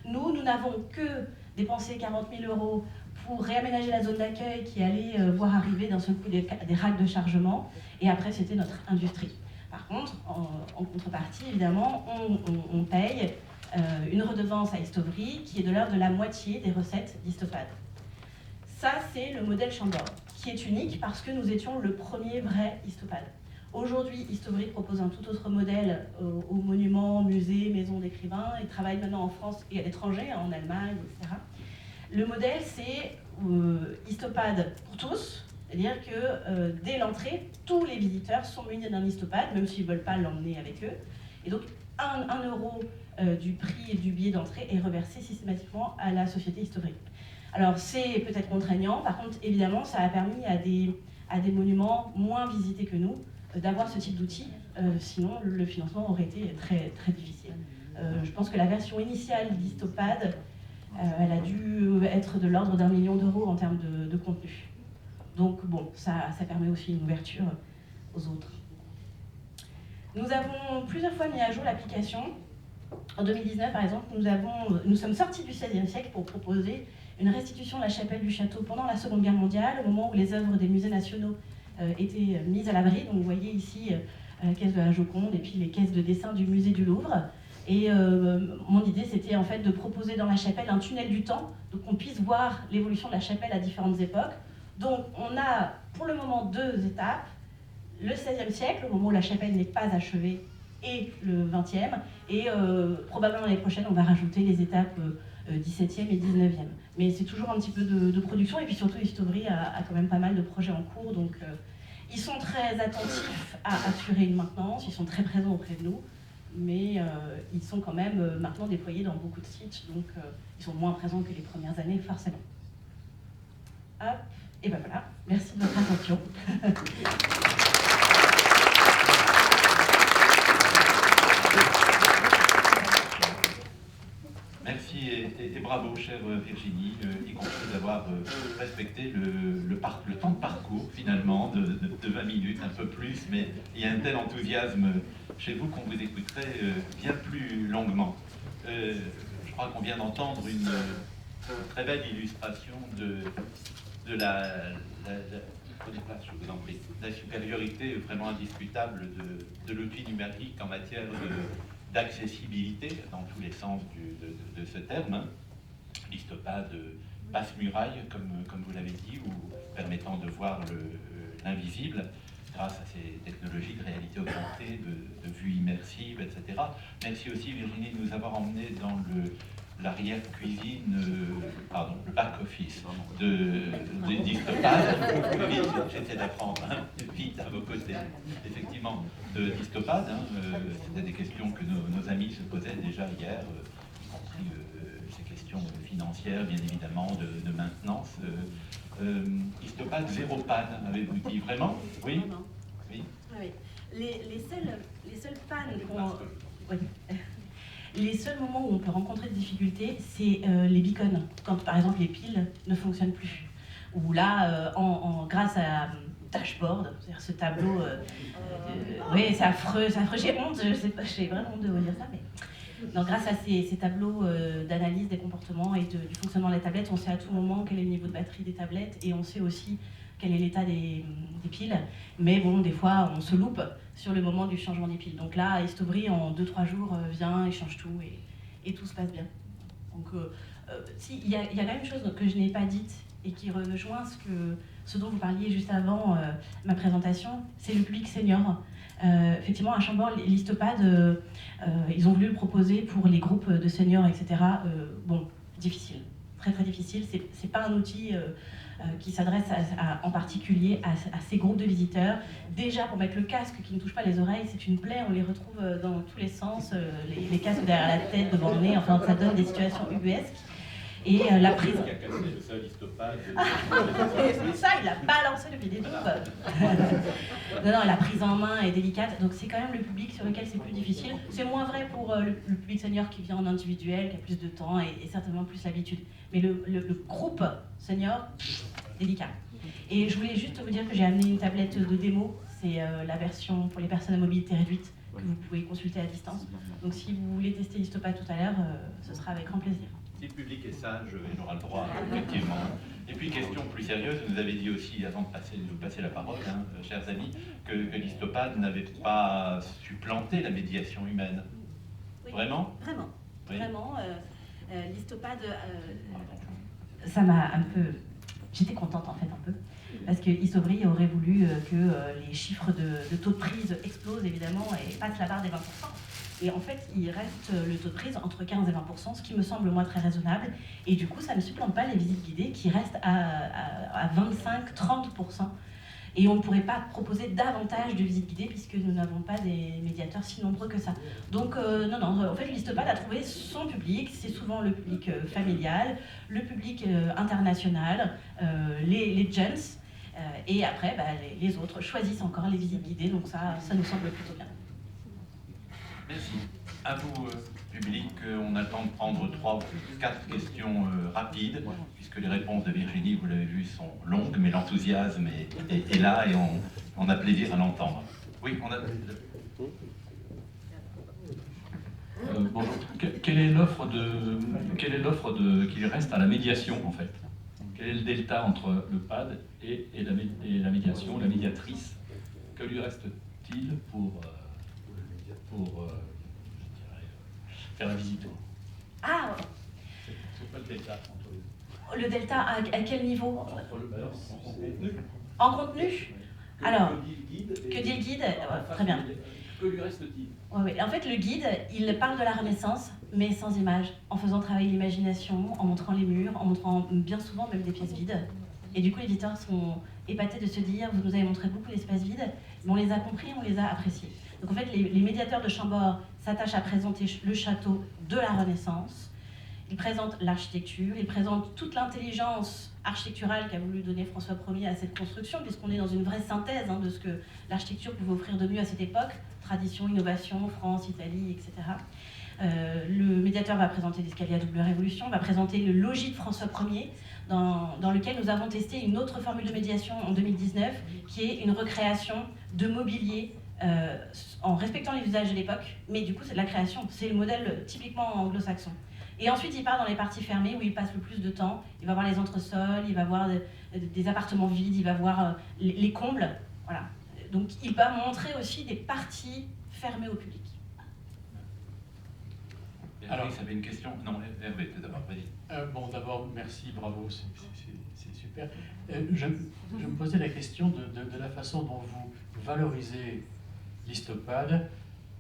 Nous n'avons que dépensé 40 000 € pour réaménager la zone d'accueil qui allait voir arriver d'un seul coup des racks de chargement. Et après, c'était notre industrie. Par contre, en contrepartie, évidemment, on paye une redevance à Histovry qui est de l'ordre de la moitié des recettes d'Histopad. Ça, c'est le modèle Chambord, qui est unique parce que nous étions le premier vrai Histopad. Aujourd'hui, Histovry propose un tout autre modèle aux monuments, musées, maisons d'écrivains. Ils travaillent maintenant en France et à l'étranger, en Allemagne, etc. Le modèle, c'est Histopad pour tous, c'est-à-dire que dès l'entrée, tous les visiteurs sont munis d'un Histopad, même s'ils ne veulent pas l'emmener avec eux. Et donc, 1 € du prix du billet d'entrée est reversé systématiquement à la société Histovry. Alors, c'est peut-être contraignant, par contre, évidemment, ça a permis à des monuments moins visités que nous d'avoir ce type d'outil, sinon le financement aurait été très, très difficile. Je pense que la version initiale d'Histopad, elle a dû être de l'ordre d'1 million d'euros en termes de contenu. Donc bon, ça permet aussi une ouverture aux autres. Nous avons plusieurs fois mis à jour l'application. En 2019, par exemple, nous sommes sortis du XVIe siècle pour proposer une restitution de la chapelle du château pendant la Seconde Guerre mondiale, au moment où les œuvres des musées nationaux étaient mises à l'abri. Donc vous voyez ici la caisse de la Joconde et puis les caisses de dessin du musée du Louvre. Et mon idée, c'était en fait de proposer dans la chapelle un tunnel du temps, donc qu'on puisse voir l'évolution de la chapelle à différentes époques. Donc on a pour le moment 2 étapes, le XVIe siècle, au moment où la chapelle n'est pas achevée, et le XXe, et probablement l'année prochaine, on va rajouter les étapes 17e et 19e. Mais c'est toujours un petit peu de production, et puis surtout Histovry a quand même pas mal de projets en cours, donc ils sont très attentifs à assurer une maintenance, ils sont très présents auprès de nous, mais ils sont quand même maintenant déployés dans beaucoup de sites, donc ils sont moins présents que les premières années, forcément. Hop, et ben voilà, merci de votre attention. Merci et bravo, chère Virginie, y compris d'avoir respecté le temps de parcours, finalement, de 20 minutes, un peu plus, mais il y a un tel enthousiasme chez vous qu'on vous écouterait bien plus longuement. Je crois qu'on vient d'entendre une très belle illustration de la supériorité vraiment indiscutable de l'outil numérique en matière d'accessibilité dans tous les sens de ce terme. L'Histopad passe-muraille, comme vous l'avez dit, ou permettant de voir l'invisible grâce à ces technologies de réalité augmentée, de vue immersive, etc. Merci aussi Virginie de nous avoir emmenés dans l'arrière-cuisine, le back-office d'Histopad. J'essaie d'apprendre vite à vos côtés. Effectivement, d'Histopad, c'était des questions que nos amis se posaient déjà hier, y compris ces questions financières, bien évidemment, de maintenance. Histopad, zéro panne, avez-vous dit vraiment? Oui. Vraiment. Oui. Oui. Les seules pannes oui. Les seuls moments où on peut rencontrer des difficultés, c'est les beacons, quand par exemple les piles ne fonctionnent plus. Ou là, grâce à dashboard, c'est-à-dire ce tableau, oui c'est affreux, j'ai honte, j'ai vraiment honte de vous dire ça, mais donc, grâce à ces tableaux d'analyse des comportements et du fonctionnement des tablettes, on sait à tout moment quel est le niveau de batterie des tablettes et on sait aussi quel est l'état des piles. Mais bon, des fois, on se loupe sur le moment du changement des piles. Donc là, Histobri, en 2-3 jours, vient et change tout et tout se passe bien. Donc, il y a quand même une chose que je n'ai pas dite et qui rejoint ce dont vous parliez juste avant ma présentation, c'est le public senior. Effectivement, à Chambord, l'Histopad, ils ont voulu le proposer pour les groupes de seniors, etc. Bon, difficile, très très difficile. C'est pas un outil qui s'adresse en particulier à ces groupes de visiteurs. Déjà, pour mettre le casque qui ne touche pas les oreilles, c'est une plaie, on les retrouve dans tous les sens, les casques derrière la tête, devant le nez, enfin ça donne des situations ubuesques. Et la prise... Qui a cassé le seul Histopad. Ça, il l'a balancé depuis des tombes. Non, la prise en main est délicate, donc c'est quand même le public sur lequel c'est plus difficile. C'est moins vrai pour le public senior qui vient en individuel, qui a plus de temps et certainement plus l'habitude. Mais le groupe senior, délicat. Et je voulais juste vous dire que j'ai amené une tablette de démo, c'est la version pour les personnes à mobilité réduite que vous pouvez consulter à distance. Donc si vous voulez tester Histopad tout à l'heure, ce sera avec grand plaisir. Si le public est sage, il aura le droit, effectivement. Et puis, question plus sérieuse, vous avez dit aussi, avant de vous passer la parole, chers amis, que l'Histopad n'avait pas supplanté la médiation humaine. Oui. Vraiment? Vraiment. Oui. Vraiment. L'Histopad... Ça m'a un peu... J'étais contente, en fait, un peu. Parce que Histobri aurait voulu que les chiffres de taux de prise explosent, évidemment, et passent la barre des 20%. Et en fait, il reste le taux de prise entre 15 et 20%, ce qui me semble, moi, très raisonnable. Et du coup, ça ne supplante pas les visites guidées qui restent à 25-30%. Et on ne pourrait pas proposer davantage de visites guidées puisque nous n'avons pas des médiateurs si nombreux que ça. Donc, non, en fait, l'Histopad a trouvé son public. C'est souvent le public familial, le public international, les gens. Et après, les autres choisissent encore les visites guidées. Donc ça nous semble plutôt bien. Merci. À vous, public, on a le temps de prendre 3 ou 4 questions rapides, puisque les réponses de Virginie, vous l'avez vu, sont longues, mais l'enthousiasme est là et on a plaisir à l'entendre. Oui, on a... Bonjour. Quelle est l'offre qui reste à la médiation, en fait? Quel est le delta entre le PAD et la médiation, la médiatrice? Que lui reste-t-il pour je dirais, faire la visite? Ah, c'est quoi le delta entre le delta à quel niveau? en contenu. En contenu? Alors, que dit le guide? Très bien. Que lui reste-t-il? Oui. En fait, le guide, il parle de la Renaissance, mais sans images, en faisant travailler l'imagination, en montrant les murs, en montrant bien souvent même des pièces vides. Et du coup, les visiteurs sont épatés de se dire, vous nous avez montré beaucoup d'espaces vides, mais on les a compris, on les a appréciés. Donc en fait, les médiateurs de Chambord s'attachent à présenter le château de la Renaissance. Ils présentent l'architecture, ils présentent toute l'intelligence architecturale qu'a voulu donner François Ier à cette construction, puisqu'on est dans une vraie synthèse de ce que l'architecture pouvait offrir de mieux à cette époque, tradition, innovation, France, Italie, etc. Le médiateur va présenter l'escalier à double révolution, va présenter le logis de François Ier, dans lequel nous avons testé une autre formule de médiation en 2019, qui est une recréation de mobilier en respectant les usages de l'époque, mais du coup c'est de la création, c'est le modèle typiquement anglo-saxon. Et ensuite il part dans les parties fermées où il passe le plus de temps, il va voir les entresols, il va voir des appartements vides, il va voir les combles, voilà. Donc il va montrer aussi des parties fermées au public. Alors, ça avait une question. Non, Hervé, d'abord, vas-y. Bon, d'abord, merci, bravo, c'est super. Je me posais la question de la façon dont vous valorisez l'Histopad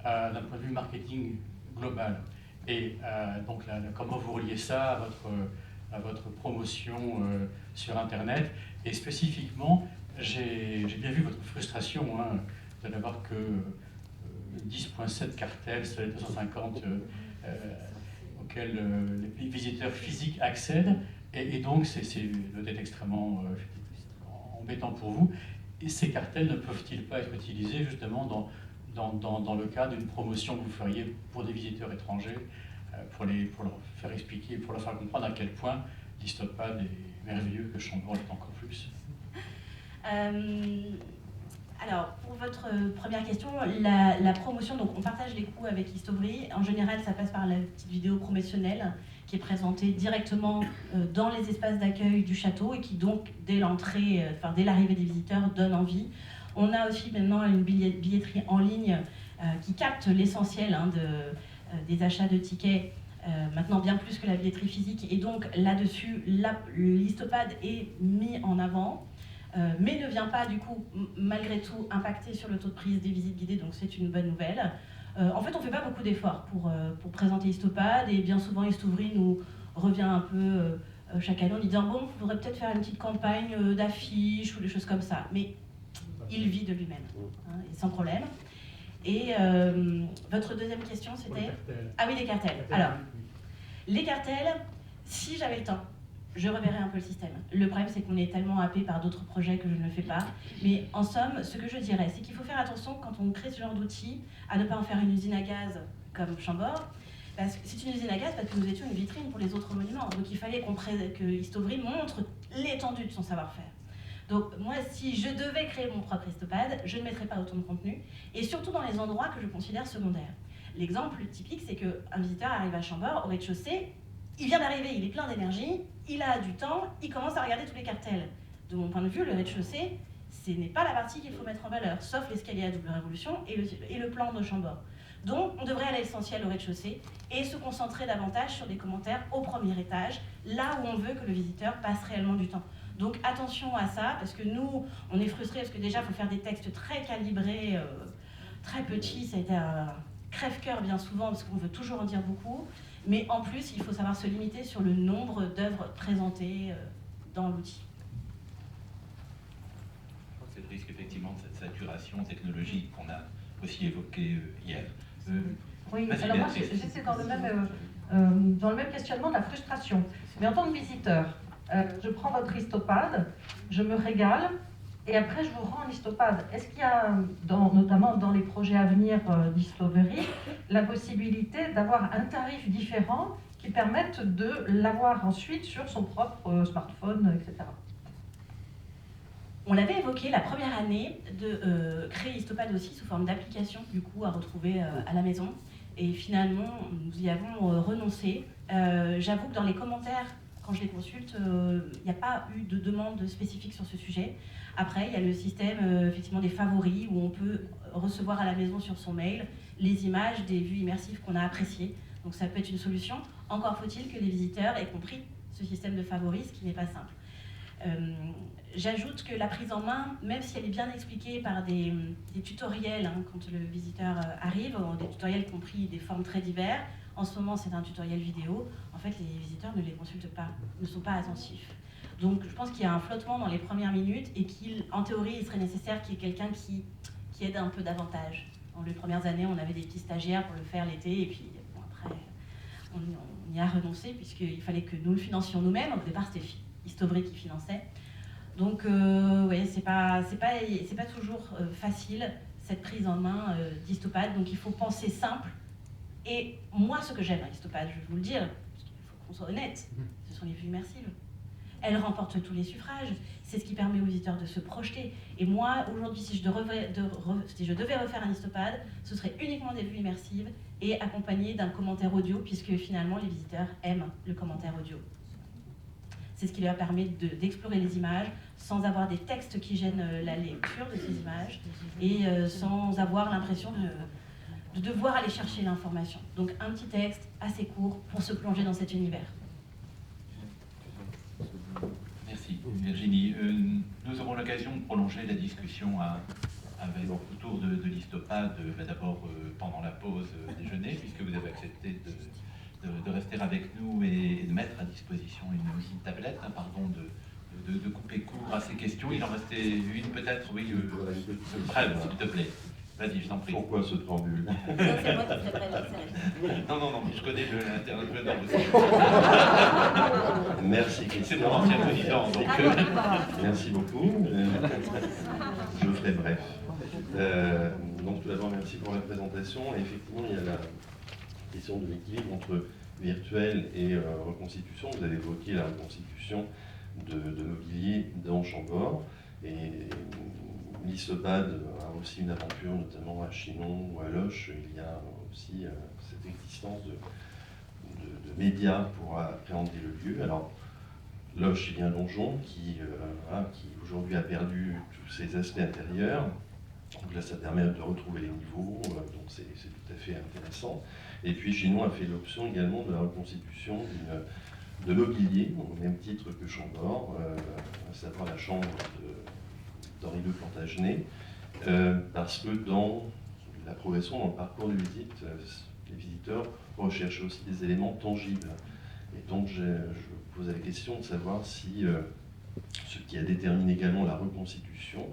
d'un point de vue marketing global. Et donc, comment vous reliez ça à votre promotion sur Internet. Et spécifiquement, j'ai bien vu votre frustration de n'avoir que 10,7 cartels sur les 250 auxquels les visiteurs physiques accèdent. Et donc, c'est doit être extrêmement embêtant pour vous. Et ces cartels ne peuvent-ils pas être utilisés justement dans le cadre d'une promotion que vous feriez pour des visiteurs étrangers, pour leur faire expliquer, pour leur faire comprendre à quel point l'Histopad est merveilleux, que Chambord est encore plus? Alors, pour votre première question, la promotion, donc on partage les coûts avec Histovree. En général, ça passe par la petite vidéo promotionnelle qui est présentée directement dans les espaces d'accueil du château et qui donc, dès l'entrée, dès l'arrivée des visiteurs, donne envie. On a aussi maintenant une billetterie en ligne qui capte l'essentiel des achats de tickets, maintenant bien plus que la billetterie physique. Et donc là-dessus, l'Histopad est mis en avant. Mais ne vient pas du coup, malgré tout, impacter sur le taux de prise des visites guidées, donc c'est une bonne nouvelle. En fait, on ne fait pas beaucoup d'efforts pour présenter Histopad, et bien souvent Histovree nous revient un peu chaque année en disant bon, il faudrait peut-être faire une petite campagne d'affiches ou des choses comme ça, mais il vit de lui-même, et sans problème. Et votre deuxième question, c'était... Ah oui, les cartels. Alors, les cartels, si j'avais le temps, je reverrai un peu le système. Le problème, c'est qu'on est tellement happé par d'autres projets que je ne le fais pas. Mais en somme, ce que je dirais, c'est qu'il faut faire attention, quand on crée ce genre d'outils, à ne pas en faire une usine à gaz comme Chambord. Parce que c'est une usine à gaz parce que nous étions une vitrine pour les autres monuments. Donc il fallait que Histovree montre l'étendue de son savoir-faire. Donc moi, si je devais créer mon propre Histopad, je ne mettrais pas autant de contenu. Et surtout dans les endroits que je considère secondaires. L'exemple typique, c'est qu'un visiteur arrive à Chambord, au rez-de-chaussée, il vient d'arriver, il est plein d'énergie, il a du temps, il commence à regarder tous les cartels. De mon point de vue, le rez-de-chaussée, ce n'est pas la partie qu'il faut mettre en valeur, sauf l'escalier à double révolution et le plan de Chambord. Donc, on devrait aller à l'essentiel au rez-de-chaussée et se concentrer davantage sur des commentaires au premier étage, là où on veut que le visiteur passe réellement du temps. Donc, attention à ça, parce que nous, on est frustrés, parce que déjà, il faut faire des textes très calibrés, très petits, ça a été un crève-cœur bien souvent, parce qu'on veut toujours en dire beaucoup. Mais en plus, il faut savoir se limiter sur le nombre d'œuvres présentées dans l'outil. Je crois que c'est le risque effectivement de cette saturation technologique qu'on a aussi évoqué hier. Oui, alors moi j'étais dans le même questionnement de la frustration. Mais en tant que visiteur, je prends votre Histopad, je me régale, et après je vous rends l'Histopad. Est-ce qu'il y a, notamment dans les projets à venir d'Histovree, la possibilité d'avoir un tarif différent qui permette de l'avoir ensuite sur son propre smartphone, etc. On l'avait évoqué la première année de créer Histopad aussi sous forme d'application, du coup, à retrouver à la maison. Et finalement, nous y avons renoncé. J'avoue que dans les commentaires, quand je les consulte, il n'y a pas eu de demande spécifique sur ce sujet. Après, il y a le système effectivement des favoris où on peut recevoir à la maison sur son mail les images des vues immersives qu'on a appréciées. Donc ça peut être une solution. Encore faut-il que les visiteurs aient compris ce système de favoris, ce qui n'est pas simple. J'ajoute que la prise en main, même si elle est bien expliquée par des tutoriels quand le visiteur arrive, des tutoriels compris des formes très diverses, en ce moment c'est un tutoriel vidéo, en fait les visiteurs ne les consultent pas, ne sont pas attentifs. Donc je pense qu'il y a un flottement dans les premières minutes et qu'en théorie il serait nécessaire qu'il y ait quelqu'un qui aide un peu davantage. Dans les premières années on avait des petits stagiaires pour le faire l'été et puis bon, après on y a renoncé puisqu'il fallait que nous le financions nous-mêmes. Au départ c'était Histovree qui finançait. Donc oui, c'est pas toujours facile cette prise en main d'Histopad, donc il faut penser simple. Et moi ce que j'aime à Histopad, je vais vous le dire, parce qu'il faut qu'on soit honnête, ce sont les vues immersives. Elles remportent tous les suffrages, c'est ce qui permet aux visiteurs de se projeter. Et moi, aujourd'hui, si je devais refaire un Histopad, ce serait uniquement des vues immersives et accompagné d'un commentaire audio, puisque finalement, les visiteurs aiment le commentaire audio. C'est ce qui leur permet d'explorer les images sans avoir des textes qui gênent la lecture de ces images et sans avoir l'impression de devoir aller chercher l'information. Donc un petit texte assez court pour se plonger dans cet univers. Merci Virginie. Nous aurons l'occasion de prolonger la discussion autour de l'Histopade, d'abord pendant la pause déjeuner, puisque vous avez accepté de rester avec nous et de mettre à disposition une tablette, pardon, de couper court à ces questions. Il en restait une peut-être, oui, bref, s'il te plaît. Vas-y, je t'en prie. Pourquoi ce préambule? C'est moi qui ferai Non, je connais l'interlocuteur aussi. Merci Christian. C'est mon ancien président, donc... Merci beaucoup. Je ferai bref. Donc tout d'abord, merci pour la présentation. Et effectivement, il y a la question de l'équilibre entre virtuel et reconstitution. Vous avez évoqué la reconstitution de mobilier dans Chambord. Et l'Histopade a aussi une aventure, notamment à Chinon ou à Loches. Il y a aussi cette existence de médias pour appréhender le lieu. Alors, Loches, il y a un donjon qui aujourd'hui a perdu tous ses aspects intérieurs. Donc là, ça permet de retrouver les niveaux, donc c'est tout à fait intéressant. Et puis Chinon a fait l'option également de la reconstitution de mobilier, au même titre que Chambord, à savoir la chambre d'Henri de Plantagenet, parce que dans la progression, dans le parcours de visite, les visiteurs recherchent aussi des éléments tangibles. Et donc je posais la question de savoir si ce qui a déterminé également la reconstitution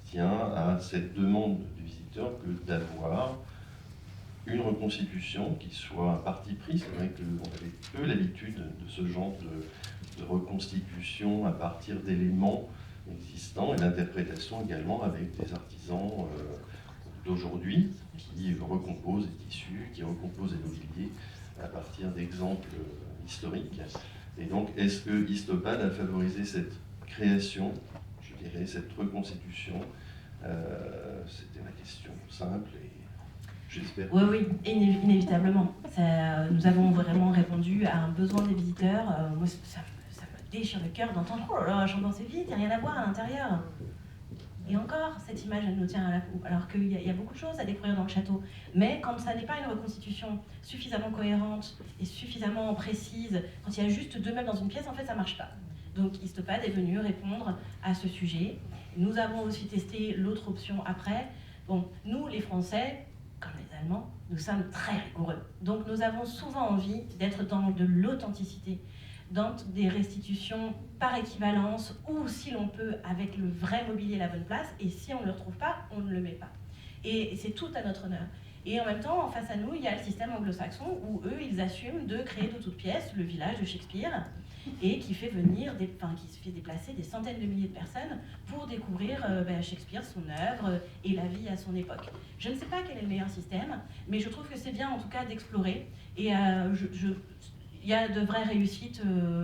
tient à cette demande du visiteur que d'avoir une reconstitution qui soit un parti pris. C'est vrai qu'on avait peu l'habitude de ce genre de reconstitution à partir d'éléments existants et d'interprétation également avec des artisans d'aujourd'hui qui recomposent des tissus, qui recomposent des mobiliers à partir d'exemples historiques. Et donc, est-ce que Histopade a favorisé cette création, je dirais, cette reconstitution? C'était ma question simple et j'espère. Oui, inévitablement. Nous avons vraiment répondu à un besoin des visiteurs. Moi, ça me déchire le cœur d'entendre « Oh là là, Chambord c'est vide, il n'y a rien à voir à l'intérieur ». Et encore, cette image, elle nous tient à la peau, alors qu'il y a beaucoup de choses à découvrir dans le château. Mais quand ça n'est pas une reconstitution suffisamment cohérente et suffisamment précise, quand il y a juste 2 meubles dans une pièce, en fait, ça ne marche pas. Donc Histopade est venu répondre à ce sujet. Nous avons aussi testé l'autre option après. Bon, nous, les Français, comme les Allemands, nous sommes très rigoureux. Donc nous avons souvent envie d'être dans de l'authenticité, dans des restitutions par équivalence, ou si l'on peut, avec le vrai mobilier à la bonne place, et si on ne le retrouve pas, on ne le met pas. Et c'est tout à notre honneur. Et en même temps, en face à nous, il y a le système anglo-saxon, où eux, ils assument de créer de toutes pièces le village de Shakespeare, et qui fait qui se fait déplacer des centaines de milliers de personnes pour découvrir Shakespeare, son œuvre et la vie à son époque. Je ne sais pas quel est le meilleur système, mais je trouve que c'est bien en tout cas d'explorer. Et il y a de vraies réussites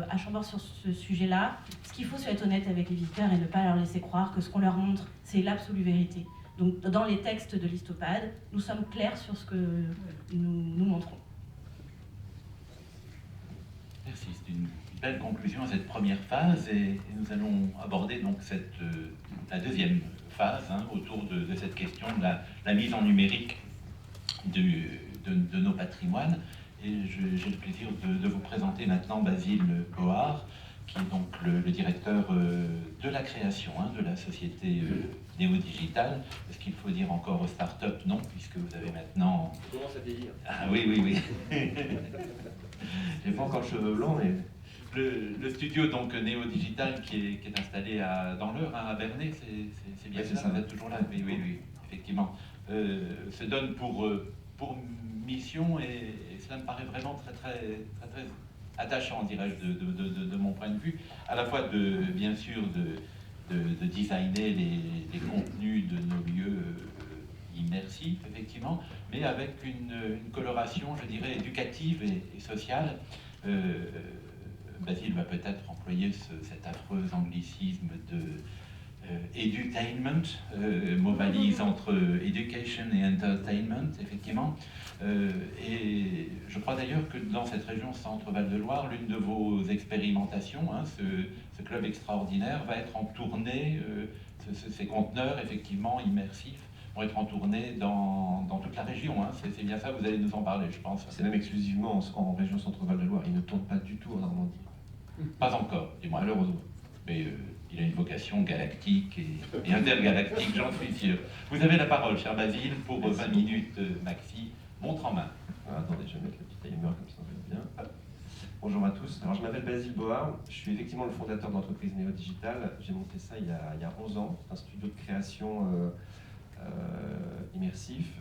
à Chambord sur ce sujet-là. Ce qu'il faut, c'est être honnête avec les visiteurs et ne pas leur laisser croire que ce qu'on leur montre, c'est l'absolue vérité. Donc dans les textes de l'Histopade, nous sommes clairs sur ce que nous montrons. Merci, c'est une belle conclusion à cette première phase et nous allons aborder donc la deuxième phase autour de cette question de la mise en numérique de nos patrimoines. Et j'ai le plaisir de vous présenter maintenant Basile Bohard, qui est donc le directeur de la création de la société néo-digitale. Est-ce qu'il faut dire encore start-up? Non, puisque vous avez maintenant... On commence à vieillir. Ah oui. J'ai pas encore le cheveu blanc, mais... Le studio donc néo-digital qui est installé dans l'Eure, à Bernay, c'est bien ça, vous êtes toujours là? Oui, effectivement. Se donne pour mission et cela me paraît vraiment très attachant, dirais-je, de mon point de vue, à la fois bien sûr de designer les contenus de nos lieux immersifs, effectivement, mais avec une coloration, je dirais, éducative et sociale. Basile va peut-être employer cet affreux anglicisme de edutainment, mot valise entre education et entertainment, effectivement. Et je crois d'ailleurs que dans cette région Centre-Val de Loire, l'une de vos expérimentations, ce club extraordinaire, va être en tournée, ces conteneurs effectivement immersifs, vont être en tournée dans toute la région. Hein. C'est bien ça, vous allez nous en parler, je pense. C'est même exclusivement en région Centre-Val de Loire. Il ne tourne pas du tout en Normandie. Pas encore, dis-moi. Malheureusement. Mais il a une vocation galactique et intergalactique, j'en suis sûr. Vous avez la parole, cher Basile, pour 20 minutes maxi, montre en main. Ah, attendez, je vais mettre le petit timer comme ça, on va bien. Hop. Bonjour à tous. Alors, je m'appelle Basile Board. Je suis effectivement le fondateur de l'entreprise Néo Digital. J'ai monté ça il y a 11 ans. C'est un studio de création immersif.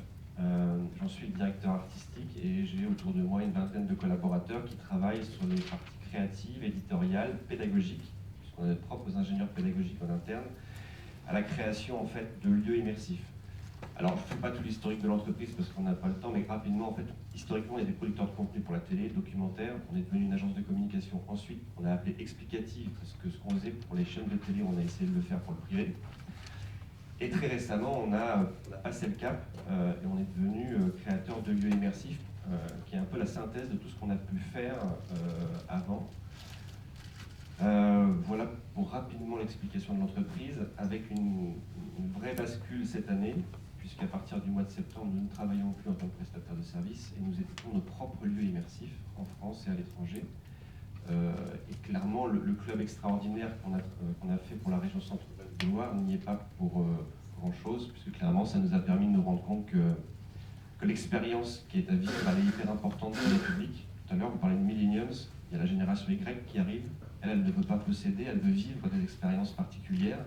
J'en suis le directeur artistique et j'ai autour de moi une vingtaine de collaborateurs qui travaillent sur les parties créatives, éditoriales, pédagogiques, puisqu'on a nos propres ingénieurs pédagogiques en interne, à la création en fait de lieux immersifs. Alors, je ne fais pas tout l'historique de l'entreprise parce qu'on n'a pas le temps, mais rapidement, en fait, historiquement, il y a des producteurs de contenu pour la télé, documentaire, on est devenu une agence de communication. Ensuite, on a appelé Explicative, parce que ce qu'on faisait pour les chaînes de télé, on a essayé de le faire pour le privé. Et très récemment, on a passé le cap et on est devenu créateur de lieux immersifs, qui est un peu la synthèse de tout ce qu'on a pu faire avant. Voilà pour rapidement l'explication de l'entreprise, avec une vraie bascule cette année, puisqu'à partir du mois de septembre, nous ne travaillons plus en tant que prestataire de services et nous éditons nos propres lieux immersifs en France et à l'étranger. Et clairement, le club extraordinaire qu'on a fait pour la région Centre-Val de Loire n'y est pas pour grand-chose, puisque clairement, ça nous a permis de nous rendre compte que l'expérience qui est à vivre, elle est hyper importante pour les publics. Tout à l'heure, vous parlez de millennials, il y a la génération Y qui arrive. Elle ne veut pas posséder, elle veut vivre des expériences particulières.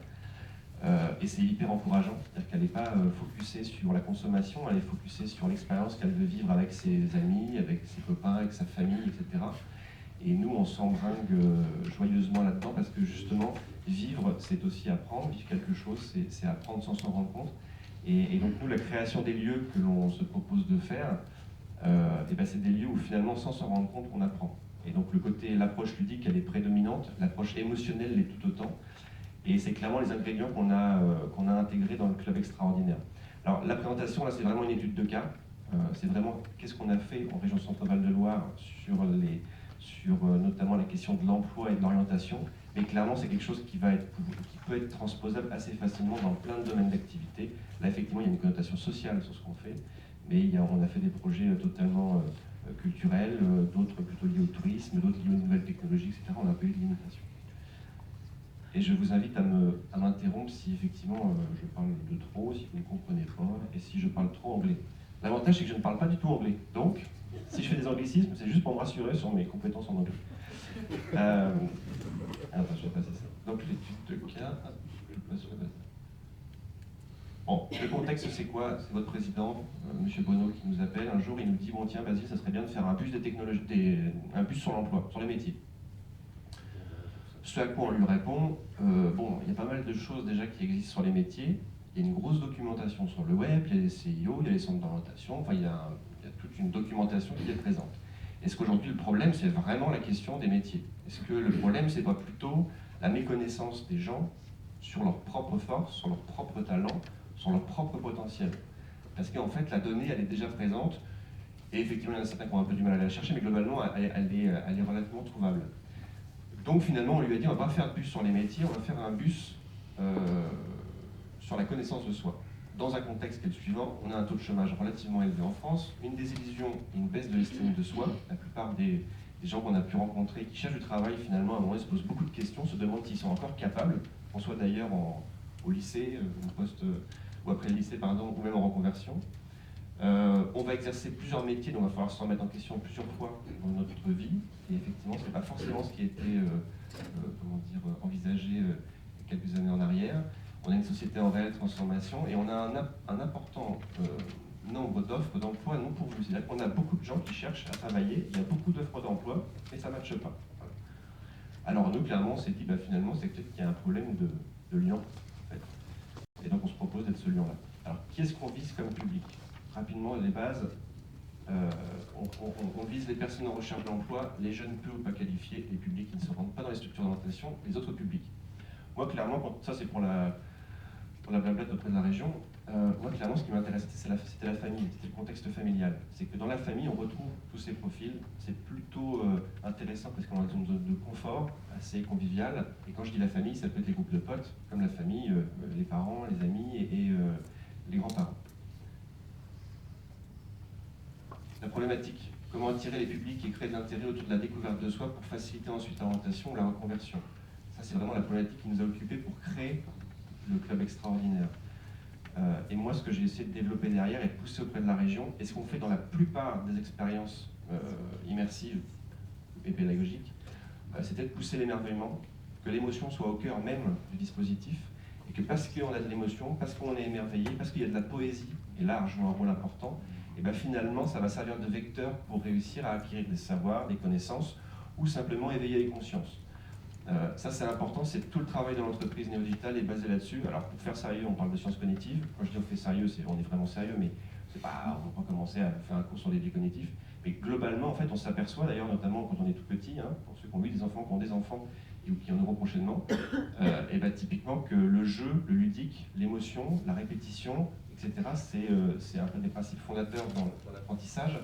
Et c'est hyper encourageant. C'est-à-dire qu'elle n'est pas focusée sur la consommation, elle est focusée sur l'expérience qu'elle veut vivre avec ses amis, avec ses copains, avec sa famille, etc. Et nous, on s'embringue joyeusement là-dedans parce que justement, vivre, c'est aussi apprendre. Vivre quelque chose, c'est apprendre sans s'en rendre compte. Et donc nous, la création des lieux que l'on se propose de faire, et ben c'est des lieux où finalement, sans s'en rendre compte, on apprend. Et donc l'approche ludique, elle est prédominante, l'approche émotionnelle l'est tout autant. Et c'est clairement les ingrédients qu'on a intégrés dans le club extraordinaire. Alors la présentation, là, c'est vraiment une étude de cas. C'est vraiment qu'est-ce qu'on a fait en région Centre-Val de Loire sur notamment la question de l'emploi et de l'orientation. Mais clairement, c'est quelque chose qui peut être transposable assez facilement dans plein de domaines d'activité. Là, effectivement, il y a une connotation sociale sur ce qu'on fait, mais on a fait des projets totalement culturels, d'autres plutôt liés au tourisme, d'autres liés aux nouvelles technologies, etc. On n'a pas eu de limitation. Et je vous invite à m'interrompre si effectivement je parle de trop, si vous ne comprenez pas, et si je parle trop anglais. L'avantage, c'est que je ne parle pas du tout anglais. Donc, si je fais des anglicismes, c'est juste pour me rassurer sur mes compétences en anglais. Attends, je vais passer ça. Donc, l'étude de cas, je passe le bas. Bon, le contexte, c'est quoi? C'est votre président, M. Bonneau, qui nous appelle. Un jour, il nous dit, bon tiens, Basile, ça serait bien de faire un bus des technologies, un bus sur l'emploi, sur les métiers. Ce à quoi on lui répond, bon, il y a pas mal de choses déjà qui existent sur les métiers. Il y a une grosse documentation sur le web, il y a les CIO, il y a les centres d'orientation, enfin il y a toute une documentation qui est présente. Est-ce qu'aujourd'hui le problème c'est vraiment la question des métiers? Est-ce que le problème c'est pas plutôt la méconnaissance des gens sur leurs propres forces, sur leurs propres talents, sur leur propre potentiel? Parce qu'en fait la donnée elle est déjà présente, et effectivement il y en a certains qui ont un peu du mal à aller la chercher, mais globalement elle est relativement trouvable. Donc finalement on lui a dit on va pas faire de bus sur les métiers, on va faire un bus sur la connaissance de soi. Dans un contexte qui est le suivant, on a un taux de chômage relativement élevé en France, une désillusion et une baisse de l'estime de soi. La plupart des gens qu'on a pu rencontrer qui cherchent du travail, finalement, à un moment, ils se posent beaucoup de questions, se demandent s'ils sont encore capables, qu'on soit d'ailleurs au lycée, ou après le lycée, pardon, ou même en reconversion. On va exercer plusieurs métiers, donc il va falloir se remettre en question plusieurs fois dans notre vie. Et effectivement, ce n'est pas forcément ce qui a été envisagé il y a quelques années en arrière. On a une société en réelle transformation et on a un important nombre d'offres d'emploi non pourvues. C'est-à-dire qu'on a beaucoup de gens qui cherchent à travailler, il y a beaucoup d'offres d'emploi, mais ça ne matche pas. Voilà. Alors nous, clairement, on s'est dit, finalement, c'est peut-être qu'il y a un problème de lien, en fait. Et donc on se propose d'être ce lien-là. Alors, qui est-ce qu'on vise comme public? Rapidement, les bases, on vise les personnes en recherche d'emploi, les jeunes peu ou pas qualifiés, les publics qui ne se rendent pas dans les structures d'orientation, les autres publics. Moi, clairement, ça c'est pour la blablette auprès de la région, moi, clairement, ce qui m'intéressait, c'était la famille, c'était le contexte familial. C'est que dans la famille, on retrouve tous ces profils. C'est plutôt intéressant parce qu'on a une zone de confort assez conviviale. Et quand je dis la famille, ça peut être les groupes de potes, comme la famille, les parents, les amis les grands-parents. La problématique, comment attirer les publics et créer de l'intérêt autour de la découverte de soi pour faciliter ensuite l'orientation ou la reconversion. Ça, c'est vraiment la problématique qui nous a occupés pour créer le club extraordinaire. Et moi, ce que j'ai essayé de développer derrière et de pousser auprès de la région, et ce qu'on fait dans la plupart des expériences immersives et pédagogiques, c'était de pousser l'émerveillement, que l'émotion soit au cœur même du dispositif, et que parce qu'on a de l'émotion, parce qu'on est émerveillé, parce qu'il y a de la poésie, et l'art joue un rôle important, et bien finalement, ça va servir de vecteur pour réussir à acquérir des savoirs, des connaissances, ou simplement éveiller les consciences. Ça, c'est important, c'est tout le travail de l'entreprise néo-digitale est basé là-dessus. Alors, pour faire sérieux, on parle de sciences cognitives. Quand je dis on fait sérieux, on est vraiment sérieux, mais c'est pas, on ne va pas commencer à faire un cours sur les biais cognitifs. Mais globalement, en fait, on s'aperçoit, d'ailleurs, notamment quand on est tout petit, hein, pour ceux qui ont eu des enfants, qui ont des enfants, ou qui en auront prochainement, et ben, typiquement que le jeu, le ludique, l'émotion, la répétition, etc., c'est un peu des principes fondateurs dans l'apprentissage.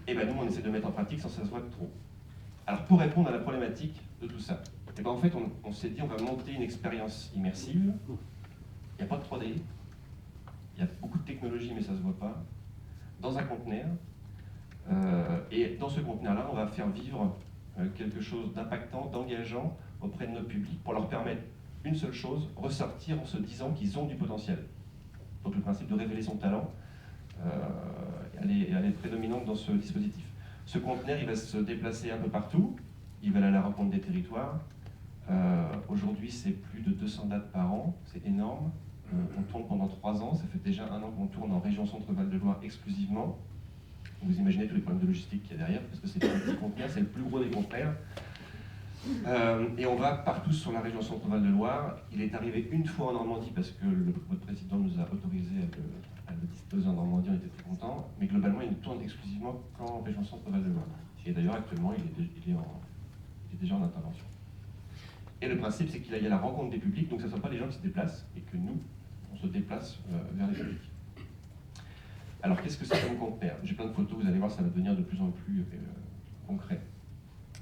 Et ben, nous, on essaie de mettre en pratique sans que ça se voit trop. Alors, pour répondre à la problématique de tout ça, et ben, en fait, on s'est dit on va monter une expérience immersive. Il n'y a pas de 3D, il y a beaucoup de technologie, mais ça ne se voit pas, dans un conteneur. Et dans ce conteneur-là, on va faire vivre quelque chose d'impactant, d'engageant auprès de nos publics pour leur permettre une seule chose, ressortir en se disant qu'ils ont du potentiel. Donc le principe de révéler son talent, elle est prédominante dans ce dispositif. Ce conteneur, il va se déplacer un peu partout, il va aller à la rencontre des territoires. Aujourd'hui, c'est plus de 200 dates par an, c'est énorme. On tourne pendant 3 ans, ça fait déjà 1 an qu'on tourne en région Centre-Val de Loire exclusivement. Vous imaginez tous les problèmes de logistique qu'il y a derrière, parce que c'est pas un petit conteneur, c'est le plus gros des conteneurs. Et on va partout sur la région Centre-Val de Loire. Il est arrivé une fois en Normandie, parce que votre président nous a autorisé à le disposer en Normandie, on était très contents. Mais globalement, il ne tourne exclusivement qu'en région Centre-Val de Loire. Et d'ailleurs, actuellement, il est déjà en intervention. Et le principe, c'est qu'il aille à la rencontre des publics, donc ce ne sont pas les gens qui se déplacent, et que nous, on se déplace vers les publics. Alors, qu'est-ce que c'est comme conteneur? J'ai plein de photos, vous allez voir, ça va devenir de plus en plus concret.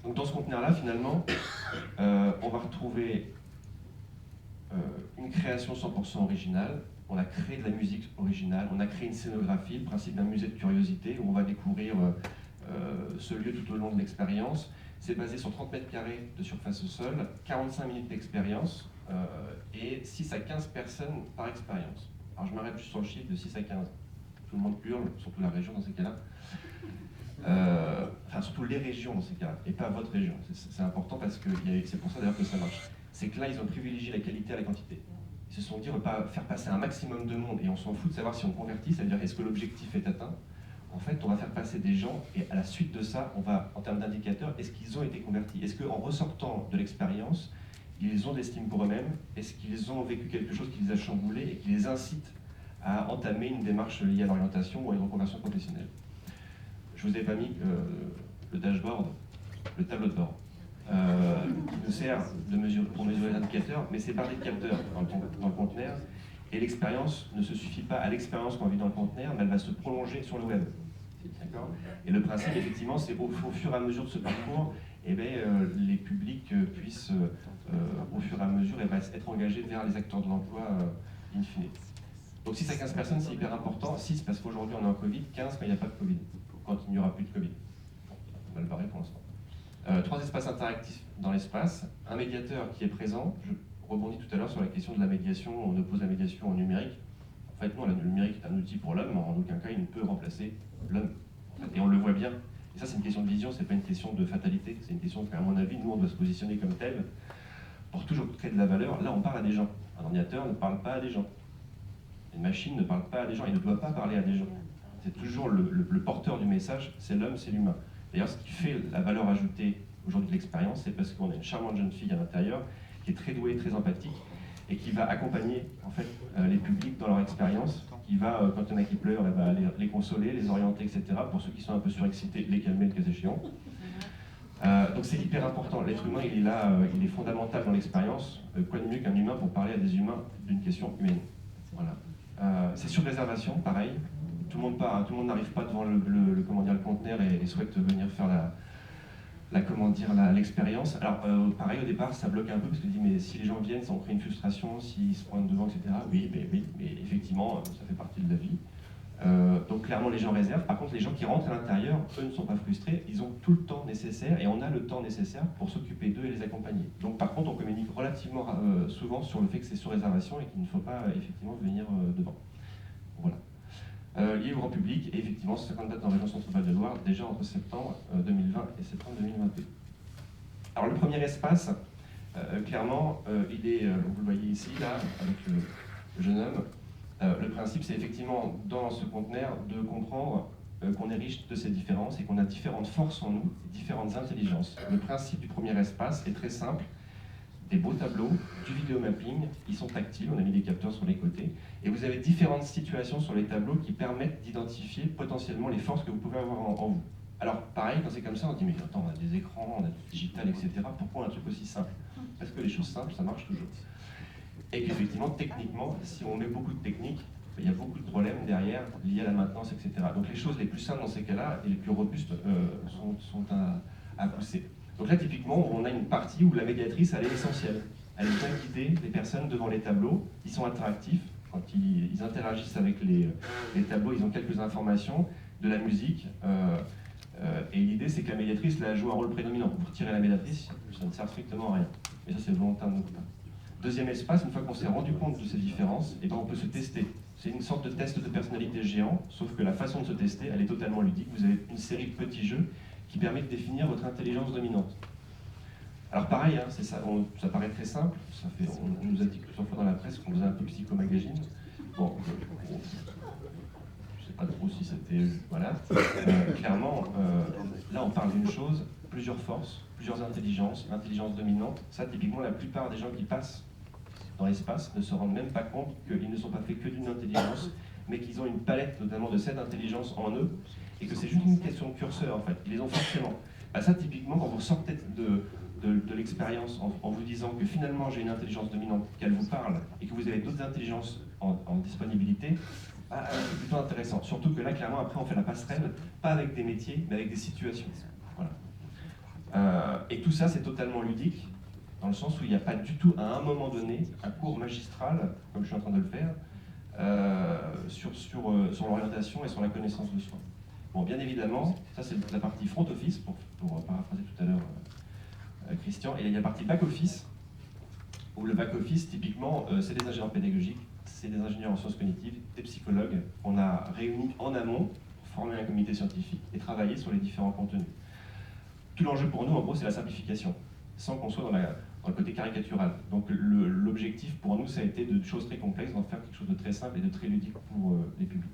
Donc, dans ce conteneur-là, finalement, on va retrouver une création 100% originale. On a créé de la musique originale, on a créé une scénographie, le principe d'un musée de curiosité, où on va découvrir ce lieu tout au long de l'expérience. C'est basé sur 30 mètres carrés de surface au sol, 45 minutes d'expérience et 6 à 15 personnes par expérience. Alors, je m'arrête juste sur le chiffre de 6 à 15. Tout le monde hurle, surtout la région dans ces cas-là. Enfin, surtout les régions dans ces cas-là, et pas votre région. C'est important parce que c'est pour ça d'ailleurs que ça marche. C'est que là, ils ont privilégié la qualité à la quantité. Ils se sont dit, on ne va pas faire passer un maximum de monde et on s'en fout de savoir si on convertit, c'est-à-dire est-ce que l'objectif est atteint. En fait, on va faire passer des gens et à la suite de ça, on va, en termes d'indicateurs, est-ce qu'ils ont été convertis? Est-ce qu'en ressortant de l'expérience, ils ont de l'estime pour eux-mêmes? Est-ce qu'ils ont vécu quelque chose qui les a chamboulés et qui les incite à entamer une démarche liée à l'orientation ou à une reconversion professionnelle? Je vous ai pas mis le dashboard, le tableau de bord, qui nous sert pour mesurer les indicateurs, mais c'est par des capteurs dans le conteneur. Et l'expérience ne se suffit pas à l'expérience qu'on vit dans le conteneur, mais elle va se prolonger sur le web. Et le principe, effectivement, c'est au fur et à mesure de ce parcours, les publics puissent, au fur et à mesure, être engagés vers les acteurs de l'emploi in fine. Donc 6 à 15 personnes, c'est hyper important. 6 parce qu'aujourd'hui, on est en Covid, 15 quand il n'y a pas de Covid, quand il n'y aura plus de Covid. On va le barrer pour l'instant. 3 espaces interactifs dans l'espace, un médiateur qui est présent. Je rebondis tout à l'heure sur la question de la médiation, on oppose la médiation au numérique. En fait, non, le numérique est un outil pour l'homme, en aucun cas il ne peut remplacer l'homme. Et on le voit bien. Et ça, c'est une question de vision, c'est pas une question de fatalité, c'est une question qu'à mon avis, nous, on doit se positionner comme tel pour toujours créer de la valeur. Là, on parle à des gens. Un ordinateur ne parle pas à des gens. Une machine ne parle pas à des gens, il ne doit pas parler à des gens. C'est toujours le porteur du message, c'est l'homme, c'est l'humain. D'ailleurs, ce qui fait la valeur ajoutée aujourd'hui de l'expérience, c'est parce qu'on a une charmante jeune fille à l'intérieur qui est très douée, très empathique, et qui va accompagner en fait, les publics dans leur expérience, qui va, quand il y en a qui pleurent, elle va les consoler, les orienter, etc. Pour ceux qui sont un peu surexcités, les calmer le cas échéant. Donc c'est hyper important. L'être humain, il est là, il est fondamental dans l'expérience. Quoi de mieux qu'un humain pour parler à des humains d'une question humaine. Voilà. C'est sur réservation, pareil. Tout le monde n'arrive pas devant le conteneur et souhaite venir faire l'expérience. Alors, pareil, au départ, ça bloque un peu, parce que je dis, mais si les gens viennent, ça en crée une frustration, s'ils se pointent devant, etc. Oui, mais effectivement, ça fait partie de la vie. Donc clairement les gens réservent. Par contre les gens qui rentrent à l'intérieur, eux ne sont pas frustrés, ils ont tout le temps nécessaire et on a le temps nécessaire pour s'occuper d'eux et les accompagner. Donc par contre on communique relativement souvent sur le fait que c'est sur réservation et qu'il ne faut pas effectivement venir devant. Voilà. Lié au grand public, et effectivement 50 dates dans la région Centre-Val de Loire, déjà entre septembre 2020 et septembre 2022. Alors le premier espace, clairement, il est, vous le voyez ici, là, avec le jeune homme. Le principe, c'est effectivement, dans ce conteneur, de comprendre qu'on est riche de ces différences et qu'on a différentes forces en nous, différentes intelligences. Le principe du premier espace est très simple. Des beaux tableaux, du vidéomapping, ils sont tactiles, on a mis des capteurs sur les côtés, et vous avez différentes situations sur les tableaux qui permettent d'identifier potentiellement les forces que vous pouvez avoir en vous. Alors, pareil, quand c'est comme ça, on se dit, mais attends, on a des écrans, on a du digital, etc. Pourquoi un truc aussi simple? Parce que les choses simples, ça marche toujours. Et qu'effectivement, techniquement, si on met beaucoup de techniques, il y a beaucoup de problèmes derrière liés à la maintenance, etc. Donc les choses les plus simples dans ces cas-là et les plus robustes sont à pousser. Donc là, typiquement, on a une partie où la médiatrice, elle est essentielle. Elle vient guider les personnes devant les tableaux. Ils sont interactifs. Quand ils interagissent avec les tableaux, ils ont quelques informations, de la musique. Et l'idée, c'est que la médiatrice là, joue un rôle prédominant. Pour tirer la médiatrice, ça ne sert strictement à rien. Et ça, c'est volontaire de notre part. Deuxième espace, une fois qu'on s'est rendu compte de ces différences, et ben on peut se tester. C'est une sorte de test de personnalité géant, sauf que la façon de se tester, elle est totalement ludique. Vous avez une série de petits jeux qui permettent de définir votre intelligence dominante. Alors pareil, hein, ça paraît très simple, on nous a dit plusieurs fois dans la presse qu'on faisait un peu psychomagazine. Bon, je ne sais pas trop si c'était... Voilà. Clairement, là on parle d'une chose, plusieurs forces, plusieurs intelligences, l'intelligence dominante. Ça, typiquement, la plupart des gens qui passent dans l'espace ne se rendent même pas compte qu'ils ne sont pas faits que d'une intelligence, mais qu'ils ont une palette notamment de cette intelligence en eux, et que c'est juste une question de curseur en fait. Ils les ont forcément. Bah, ça, typiquement, quand vous sortez de l'expérience en vous disant que finalement j'ai une intelligence dominante, qu'elle vous parle, et que vous avez d'autres intelligences en disponibilité, bah, c'est plutôt intéressant. Surtout que là, clairement, après, on fait la passerelle, pas avec des métiers, mais avec des situations. Voilà. Et tout ça, c'est totalement ludique, dans le sens où il n'y a pas du tout, à un moment donné, un cours magistral, comme je suis en train de le faire, sur l'orientation et sur la connaissance de soi. Bon, bien évidemment, ça c'est la partie front office, pour paraphraser tout à l'heure Christian, et il y a la partie back office, où le back office, typiquement, c'est des ingénieurs pédagogiques, c'est des ingénieurs en sciences cognitives, des psychologues, qu'on a réunis en amont pour former un comité scientifique et travailler sur les différents contenus. Tout l'enjeu pour nous, en gros, c'est la simplification, sans qu'on soit dans le côté caricatural. Donc l'objectif pour nous, ça a été de choses très complexes, d'en faire quelque chose de très simple et de très ludique pour les publics.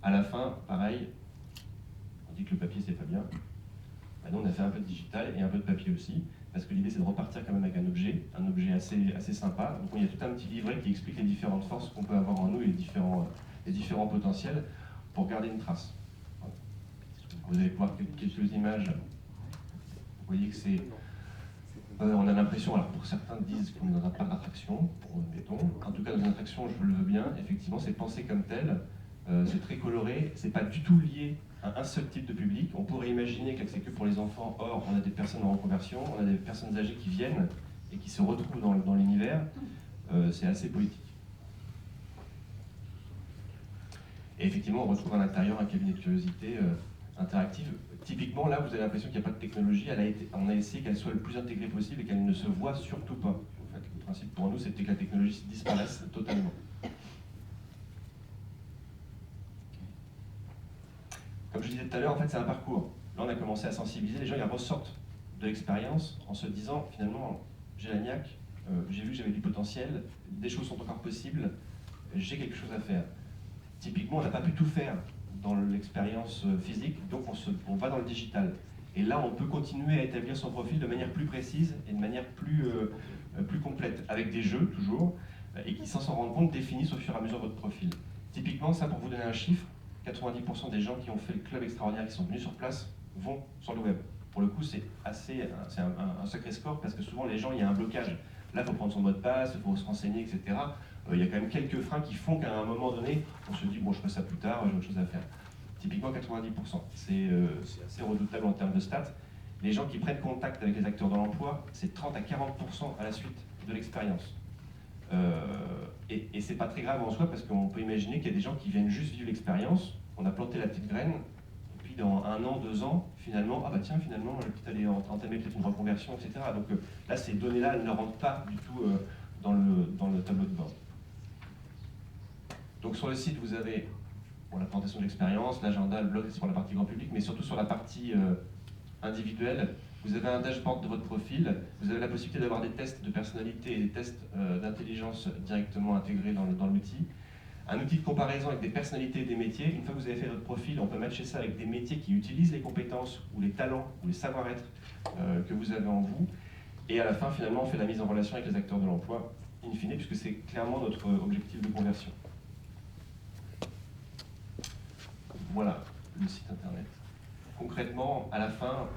À la fin, pareil, on dit que le papier c'est pas bien. Ben, nous on a fait un peu de digital et un peu de papier aussi, parce que l'idée c'est de repartir quand même avec un objet assez sympa. Donc il y a tout un petit livret qui explique les différentes forces qu'on peut avoir en nous et les différents potentiels pour garder une trace. Voilà. Vous allez voir quelques images. Vous voyez que c'est... on a l'impression, alors pour certains disent qu'on n'en a pas d'attraction, mettons. En tout cas dans une attraction, je le veux bien, effectivement c'est pensé comme tel. C'est très coloré, c'est pas du tout lié à un seul type de public. On pourrait imaginer que c'est que pour les enfants, or on a des personnes en reconversion, on a des personnes âgées qui viennent et qui se retrouvent dans l'univers. C'est assez poétique. Et effectivement, on retrouve à l'intérieur un cabinet de curiosité interactive. Typiquement, là, vous avez l'impression qu'il n'y a pas de technologie. On a essayé qu'elle soit le plus intégrée possible et qu'elle ne se voit surtout pas. En fait, le principe pour nous, c'était que la technologie disparaisse totalement. Comme je disais tout à l'heure, en fait, c'est un parcours. Là, on a commencé à sensibiliser. Les gens, ils ressortent de l'expérience en se disant, finalement, j'ai la niaque, j'ai vu que j'avais du potentiel, des choses sont encore possibles, j'ai quelque chose à faire. Typiquement, on n'a pas pu tout faire dans l'expérience physique, donc on va dans le digital. Et là, on peut continuer à établir son profil de manière plus précise et de manière plus complète, avec des jeux, toujours, et qui, sans s'en rendre compte, définissent au fur et à mesure votre profil. Typiquement, ça, pour vous donner un chiffre, 90% des gens qui ont fait le club extraordinaire, qui sont venus sur place, vont sur le web. Pour le coup, c'est un sacré score, parce que souvent, les gens, il y a un blocage. Là, il faut prendre son mot de passe, il faut se renseigner, etc. Il y a quand même quelques freins qui font qu'à un moment donné, on se dit, bon, je ferai ça plus tard, j'ai autre chose à faire. Typiquement 90%. C'est assez redoutable en termes de stats. Les gens qui prennent contact avec les acteurs de l'emploi, c'est 30 à 40% à la suite de l'expérience. Et c'est pas très grave en soi parce qu'on peut imaginer qu'il y a des gens qui viennent juste vivre l'expérience, on a planté la petite graine, et puis dans 1 an, 2 ans, finalement, ah bah tiens, finalement, elle peut aller entamer peut-être une reconversion, etc. Donc là, ces données-là, elles ne rentrent pas du tout dans le tableau de bord. Donc sur le site, vous avez la présentation de l'expérience, l'agenda, le blog, c'est pour la partie grand public, mais surtout sur la partie individuelle, vous avez un dashboard de votre profil, vous avez la possibilité d'avoir des tests de personnalité et des tests d'intelligence directement intégrés dans l'outil. Un outil de comparaison avec des personnalités et des métiers. Une fois que vous avez fait votre profil, on peut matcher ça avec des métiers qui utilisent les compétences ou les talents ou les savoir-être que vous avez en vous. Et à la fin, finalement, on fait la mise en relation avec les acteurs de l'emploi, in fine, puisque c'est clairement notre objectif de conversion. Voilà le site internet. Concrètement, à la fin,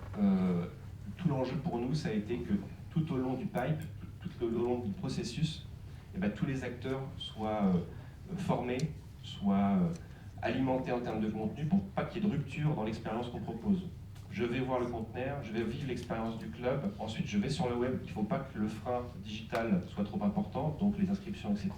tout l'enjeu pour nous, ça a été que tout au long du pipe, tout au long du processus, tous les acteurs soient formés, soient alimentés en termes de contenu pour pas qu'il y ait de rupture dans l'expérience qu'on propose. Je vais voir le conteneur, je vais vivre l'expérience du club, ensuite je vais sur le web, il ne faut pas que le frein digital soit trop important, donc les inscriptions, etc.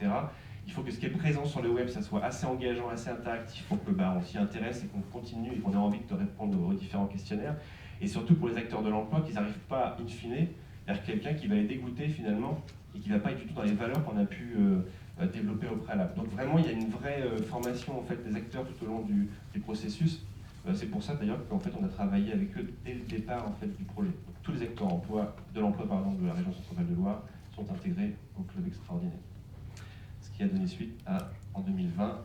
Il faut que ce qui est présent sur le web, ça soit assez engageant, assez interactif pour que on s'y intéresse et qu'on continue et qu'on ait envie de répondre aux différents questionnaires. Et surtout pour les acteurs de l'emploi, qu'ils n'arrivent pas, in fine, vers quelqu'un qui va les dégoûter finalement et qui ne va pas être du tout dans les valeurs qu'on a pu développer au préalable. Donc vraiment, il y a une vraie formation en fait, des acteurs tout au long du processus. C'est pour ça d'ailleurs qu'en fait, on a travaillé avec eux dès le départ en fait, du projet. Donc, tous les acteurs de l'emploi de la région Centre-Val de Loire sont intégrés au club extraordinaire. Ce qui a donné suite à, en 2020,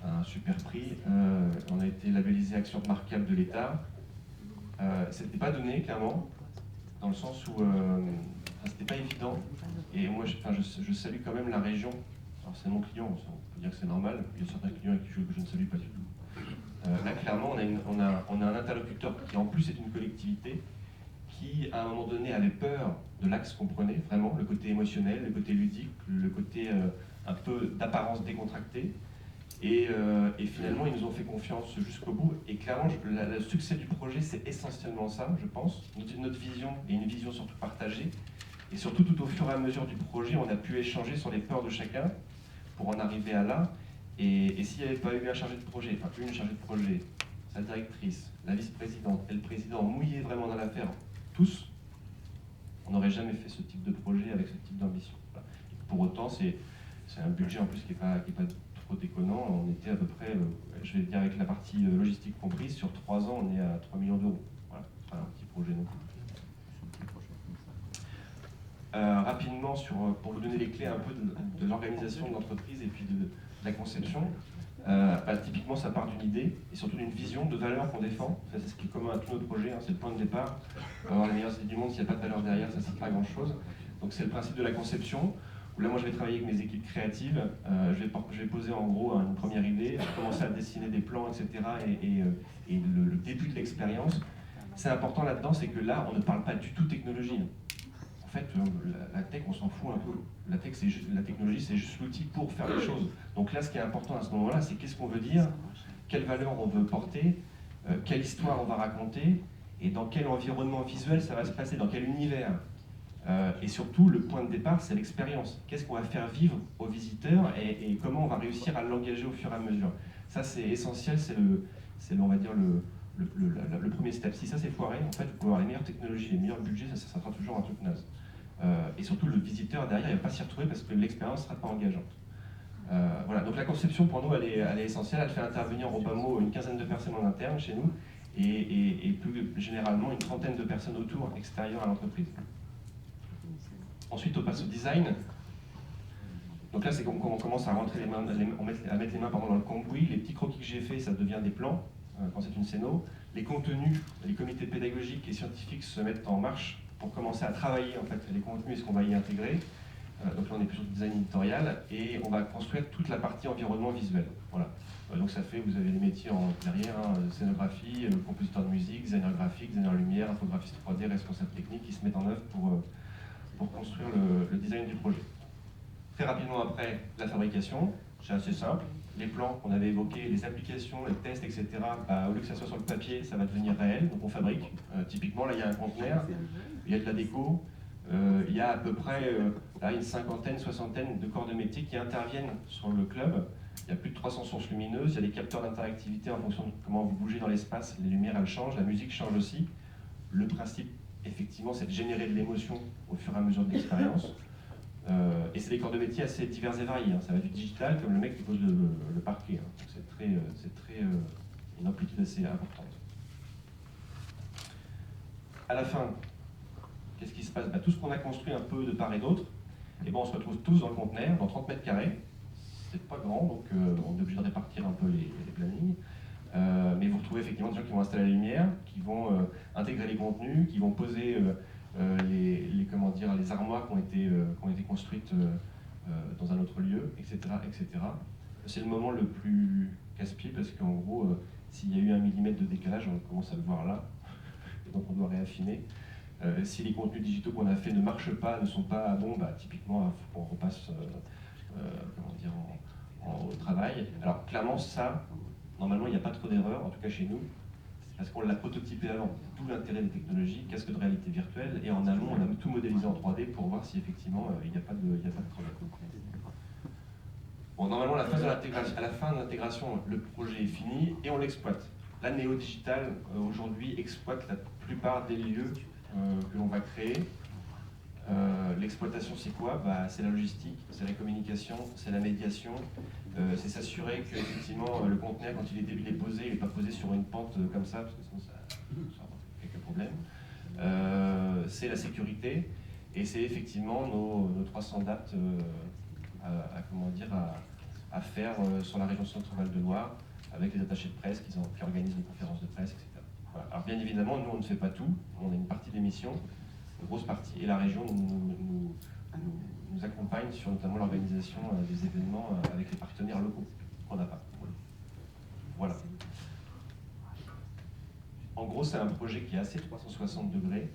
un super prix. On a été labellisé Action remarquable de l'État. C'était pas donné, clairement, dans le sens où c'était pas évident. Et moi, je salue quand même la région. Alors, c'est mon client, on peut dire que c'est normal. Il y a certains clients avec qui je ne salue pas du tout. Là, clairement, on a un interlocuteur qui, en plus, est une collectivité qui, à un moment donné, avait peur de l'axe qu'on prenait, vraiment, le côté émotionnel, le côté ludique, le côté un peu d'apparence décontractée. Et finalement, ils nous ont fait confiance jusqu'au bout. Et clairement, le succès du projet, c'est essentiellement ça, je pense. Notre vision, et une vision surtout partagée. Et surtout, tout au fur et à mesure du projet, on a pu échanger sur les peurs de chacun pour en arriver à là. Et s'il n'y avait pas eu un chargé de projet, enfin une chargée de projet, sa directrice, la vice-présidente et le président mouillés vraiment dans l'affaire, tous, on n'aurait jamais fait ce type de projet avec ce type d'ambition. Voilà. Pour autant, c'est un budget en plus qui n'est pas trop déconnant. On était à peu près, je vais dire avec la partie logistique comprise, sur 3 ans, on est à 3 millions d'euros. Voilà, c'est pas un petit projet non plus. Rapidement, pour vous donner les clés un peu de l'organisation de l'entreprise et puis de la conception, typiquement ça part d'une idée et surtout d'une vision de valeur qu'on défend. C'est ce qui est commun à tous nos projets, c'est le point de départ. On va avoir les meilleures idées du monde, s'il n'y a pas de valeur derrière, ça ne sert pas à grand chose. Donc c'est le principe de la conception, où là moi je vais travailler avec mes équipes créatives, je vais poser en gros une première idée, commencer à dessiner des plans, etc. et le début de l'expérience. C'est important là-dedans, c'est que là on ne parle pas du tout technologie. En fait, la tech, on s'en fout un peu. La technologie, c'est juste l'outil pour faire les choses. Donc là, ce qui est important à ce moment-là, c'est qu'est-ce qu'on veut dire, quelle valeur on veut porter, quelle histoire on va raconter, et dans quel environnement visuel ça va se passer, dans quel univers. Et surtout, le point de départ, c'est l'expérience. Qu'est-ce qu'on va faire vivre aux visiteurs et comment on va réussir à l'engager au fur et à mesure. Ça, c'est essentiel, on va dire, le premier step. Si ça c'est foiré, en fait, vous pouvez avoir les meilleures technologies, les meilleurs budgets, ça sera toujours un truc naze. Et surtout, le visiteur derrière, il ne va pas s'y retrouver parce que l'expérience ne sera pas engageante. Voilà, donc la conception pour nous, elle est essentielle. Elle fait intervenir au bas mot une quinzaine de personnes en interne chez nous et plus généralement une trentaine de personnes autour, extérieures à l'entreprise. Ensuite, on passe au design. Donc là, c'est qu'on commence à rentrer à mettre les mains dans le cambouis. Les petits croquis que j'ai faits, ça devient des plans quand c'est une scéno. Les contenus, les comités pédagogiques et scientifiques se mettent en marche pour commencer à travailler en fait, les contenus et ce qu'on va y intégrer. Donc là, on est plus sur le design éditorial et on va construire toute la partie environnement visuel. Voilà. Donc ça fait, vous avez les métiers derrière, scénographie, compositeur de musique, designer graphique, designer lumière, infographiste 3D, responsable technique qui se mettent en œuvre pour construire le design du projet. Très rapidement après, la fabrication, c'est assez simple. les plans qu'on avait évoqués, les applications, les tests, etc., bah, au lieu que ça soit sur le papier, ça va devenir réel. Donc on fabrique. Typiquement, là, il y a un conteneur, il y a de la déco, il y a à peu près là, une cinquantaine, soixantaine de corps de métier qui interviennent sur le club. Il y a plus de 300 sources lumineuses, il y a des capteurs d'interactivité en fonction de comment vous bougez dans l'espace, les lumières elles changent, la musique change aussi. Le principe, effectivement, c'est de générer de l'émotion au fur et à mesure de l'expérience. Et c'est des corps de métier assez divers et variés. Ça va du digital comme le mec qui pose le parquet. Donc c'est très une amplitude assez importante. À la fin, qu'est-ce qui se passe? Tout ce qu'on a construit un peu de part et d'autre, et on se retrouve tous dans le conteneur, dans 30 mètres carrés. C'est pas grand, donc on est obligé de répartir un peu les plannings. Mais vous retrouvez effectivement des gens qui vont installer la lumière, qui vont intégrer les contenus, qui vont poser les armoires qui ont été construites dans un autre lieu, etc. etc. C'est le moment le plus casse-pied parce qu'en gros, s'il y a eu 1 millimètre de décalage, on commence à le voir là, et donc on doit réaffiner. Si les contenus digitaux qu'on a fait ne marchent pas, ne sont pas bons, typiquement, il faut qu'on repasse au travail. Alors clairement, ça, normalement, il n'y a pas trop d'erreurs, en tout cas chez nous, parce qu'on l'a prototypé avant. Tout l'intérêt des technologies, casque de réalité virtuelle, et en amont, on a tout modélisé en 3D pour voir si effectivement il n'y a pas de problème. Bon, normalement, à la fin de l'intégration, le projet est fini et on l'exploite. La Néo Digital, aujourd'hui, exploite la plupart des lieux que l'on va créer. L'exploitation, c'est quoi? C'est la logistique, c'est la communication, c'est la médiation, c'est s'assurer que effectivement, le conteneur, quand il est déposé, il n'est pas posé sur une pente comme ça, parce que sinon ça a quelques problèmes. C'est la sécurité, et c'est effectivement nos 300 dates à faire sur la région Centre-Val de Loire, avec les attachés de presse qui organisent les conférences de presse, etc. Voilà. Alors bien évidemment, nous on ne fait pas tout, on a une partie des missions, une grosse partie, et la région nous accompagne sur notamment l'organisation des événements avec les partenaires locaux qu'on n'a pas. Voilà. En gros, c'est un projet qui est assez 360 degrés.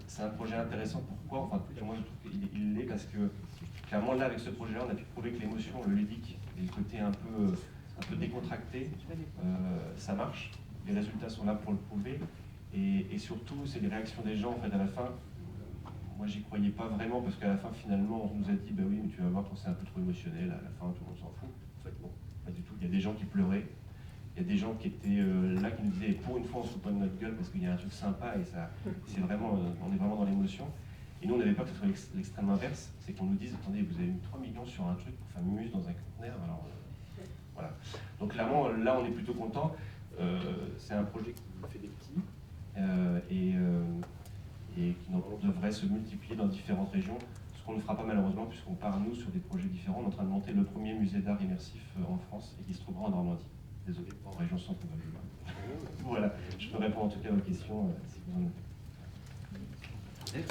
C'est un projet intéressant. Pourquoi? Enfin, moi, je trouve qu'il l'est parce que, clairement, là, avec ce projet-là, on a pu prouver que l'émotion, le ludique, et le côté un peu décontracté, ça marche. Les résultats sont là pour le prouver. Et surtout, c'est les réactions des gens, en fait, à la fin. Moi, j'y croyais pas vraiment, parce qu'à la fin, finalement, on nous a dit, bah oui, mais tu vas voir quand c'est un peu trop émotionnel, à la fin, tout le monde s'en fout. En fait, bon, pas du tout. Il y a des gens qui pleuraient. Il y a des gens qui étaient là, qui nous disaient, pour une fois, on se fout pas de notre gueule, parce qu'il y a un truc sympa, et ça, c'est vraiment, on est vraiment dans l'émotion. Et nous, on n'avait pas que ce soit l'extrême inverse, c'est qu'on nous dise, attendez, vous avez mis 3 millions sur un truc pour faire mumuse dans un conteneur, alors voilà. Donc clairement, là, on est plutôt content. C'est un projet qui fait des petits, et qui devrait se multiplier dans différentes régions, ce qu'on ne fera pas malheureusement, puisqu'on part, nous, sur des projets différents. On est en train de monter le premier musée d'art immersif en France, et qui se trouvera en Normandie. Désolé, en région Centre-Val de Loire. Voilà, je peux répondre en tout cas à vos questions si vous en avez.